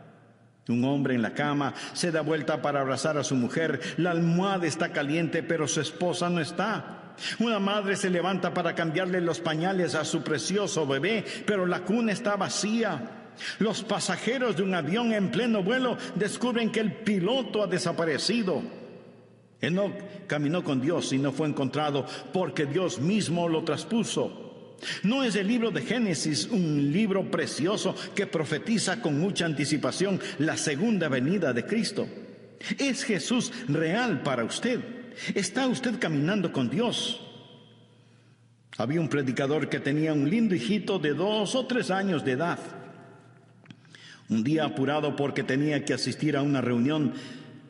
Un hombre en la cama se da vuelta para abrazar a su mujer, la almohada está caliente pero su esposa no está. Una madre se levanta para cambiarle los pañales a su precioso bebé, pero la cuna está vacía. Los pasajeros de un avión en pleno vuelo descubren que el piloto ha desaparecido. Enoc caminó con Dios y no fue encontrado porque Dios mismo lo traspuso. ¿No es el libro de Génesis un libro precioso que profetiza con mucha anticipación la segunda venida de Cristo? ¿Es Jesús real para usted? ¿Está usted caminando con Dios? Había un predicador que tenía un lindo hijito de 2 o 3 años de edad. Un día, apurado porque tenía que asistir a una reunión,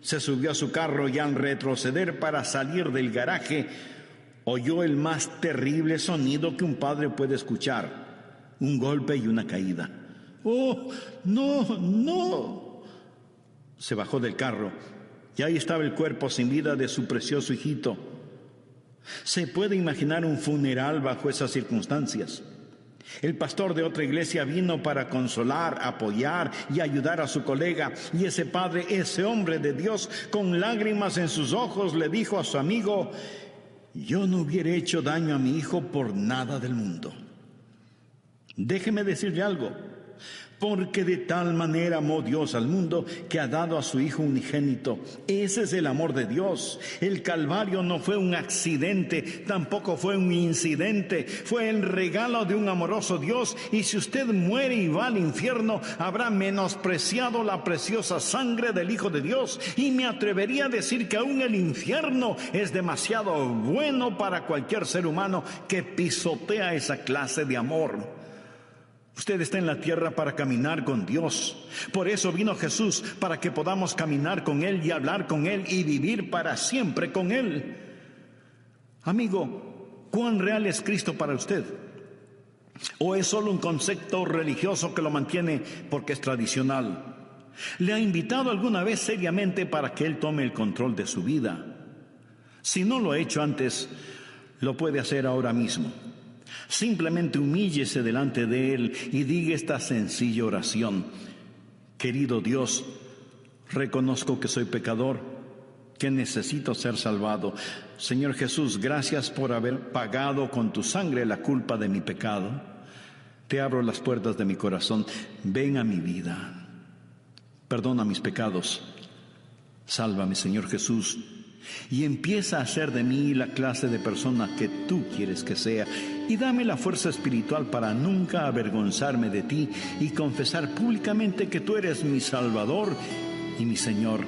se subió a su carro y al retroceder para salir del garaje, oyó el más terrible sonido que un padre puede escuchar: un golpe y una caída. ¡Oh, no, no! Se bajó del carro y ahí estaba el cuerpo sin vida de su precioso hijito. ¿Se puede imaginar un funeral bajo esas circunstancias? El pastor de otra iglesia vino para consolar, apoyar y ayudar a su colega, y ese padre, ese hombre de Dios, con lágrimas en sus ojos, le dijo a su amigo: yo no hubiera hecho daño a mi hijo por nada del mundo. Déjeme decirle algo: porque de tal manera amó Dios al mundo que ha dado a su Hijo unigénito. Ese es el amor de Dios. El Calvario no fue un accidente, tampoco fue un incidente, fue el regalo de un amoroso Dios. Y si usted muere y va al infierno, habrá menospreciado la preciosa sangre del Hijo de Dios. Y me atrevería a decir que aún el infierno es demasiado bueno para cualquier ser humano que pisotea esa clase de amor. Usted está en la tierra para caminar con Dios. Por eso vino Jesús, para que podamos caminar con Él y hablar con Él y vivir para siempre con Él. Amigo, ¿cuán real es Cristo para usted? ¿O es solo un concepto religioso que lo mantiene porque es tradicional? ¿Le ha invitado alguna vez seriamente para que Él tome el control de su vida? Si no lo ha hecho antes, lo puede hacer ahora mismo. Simplemente humíllese delante de Él y diga esta sencilla oración: querido Dios, reconozco que soy pecador, que necesito ser salvado. Señor Jesús, gracias por haber pagado con tu sangre la culpa de mi pecado. Te abro las puertas de mi corazón. Ven a mi vida. Perdona mis pecados. Sálvame, Señor Jesús. Y empieza a hacer de mí la clase de persona que tú quieres que sea. Y dame la fuerza espiritual para nunca avergonzarme de ti y confesar públicamente que tú eres mi Salvador y mi Señor.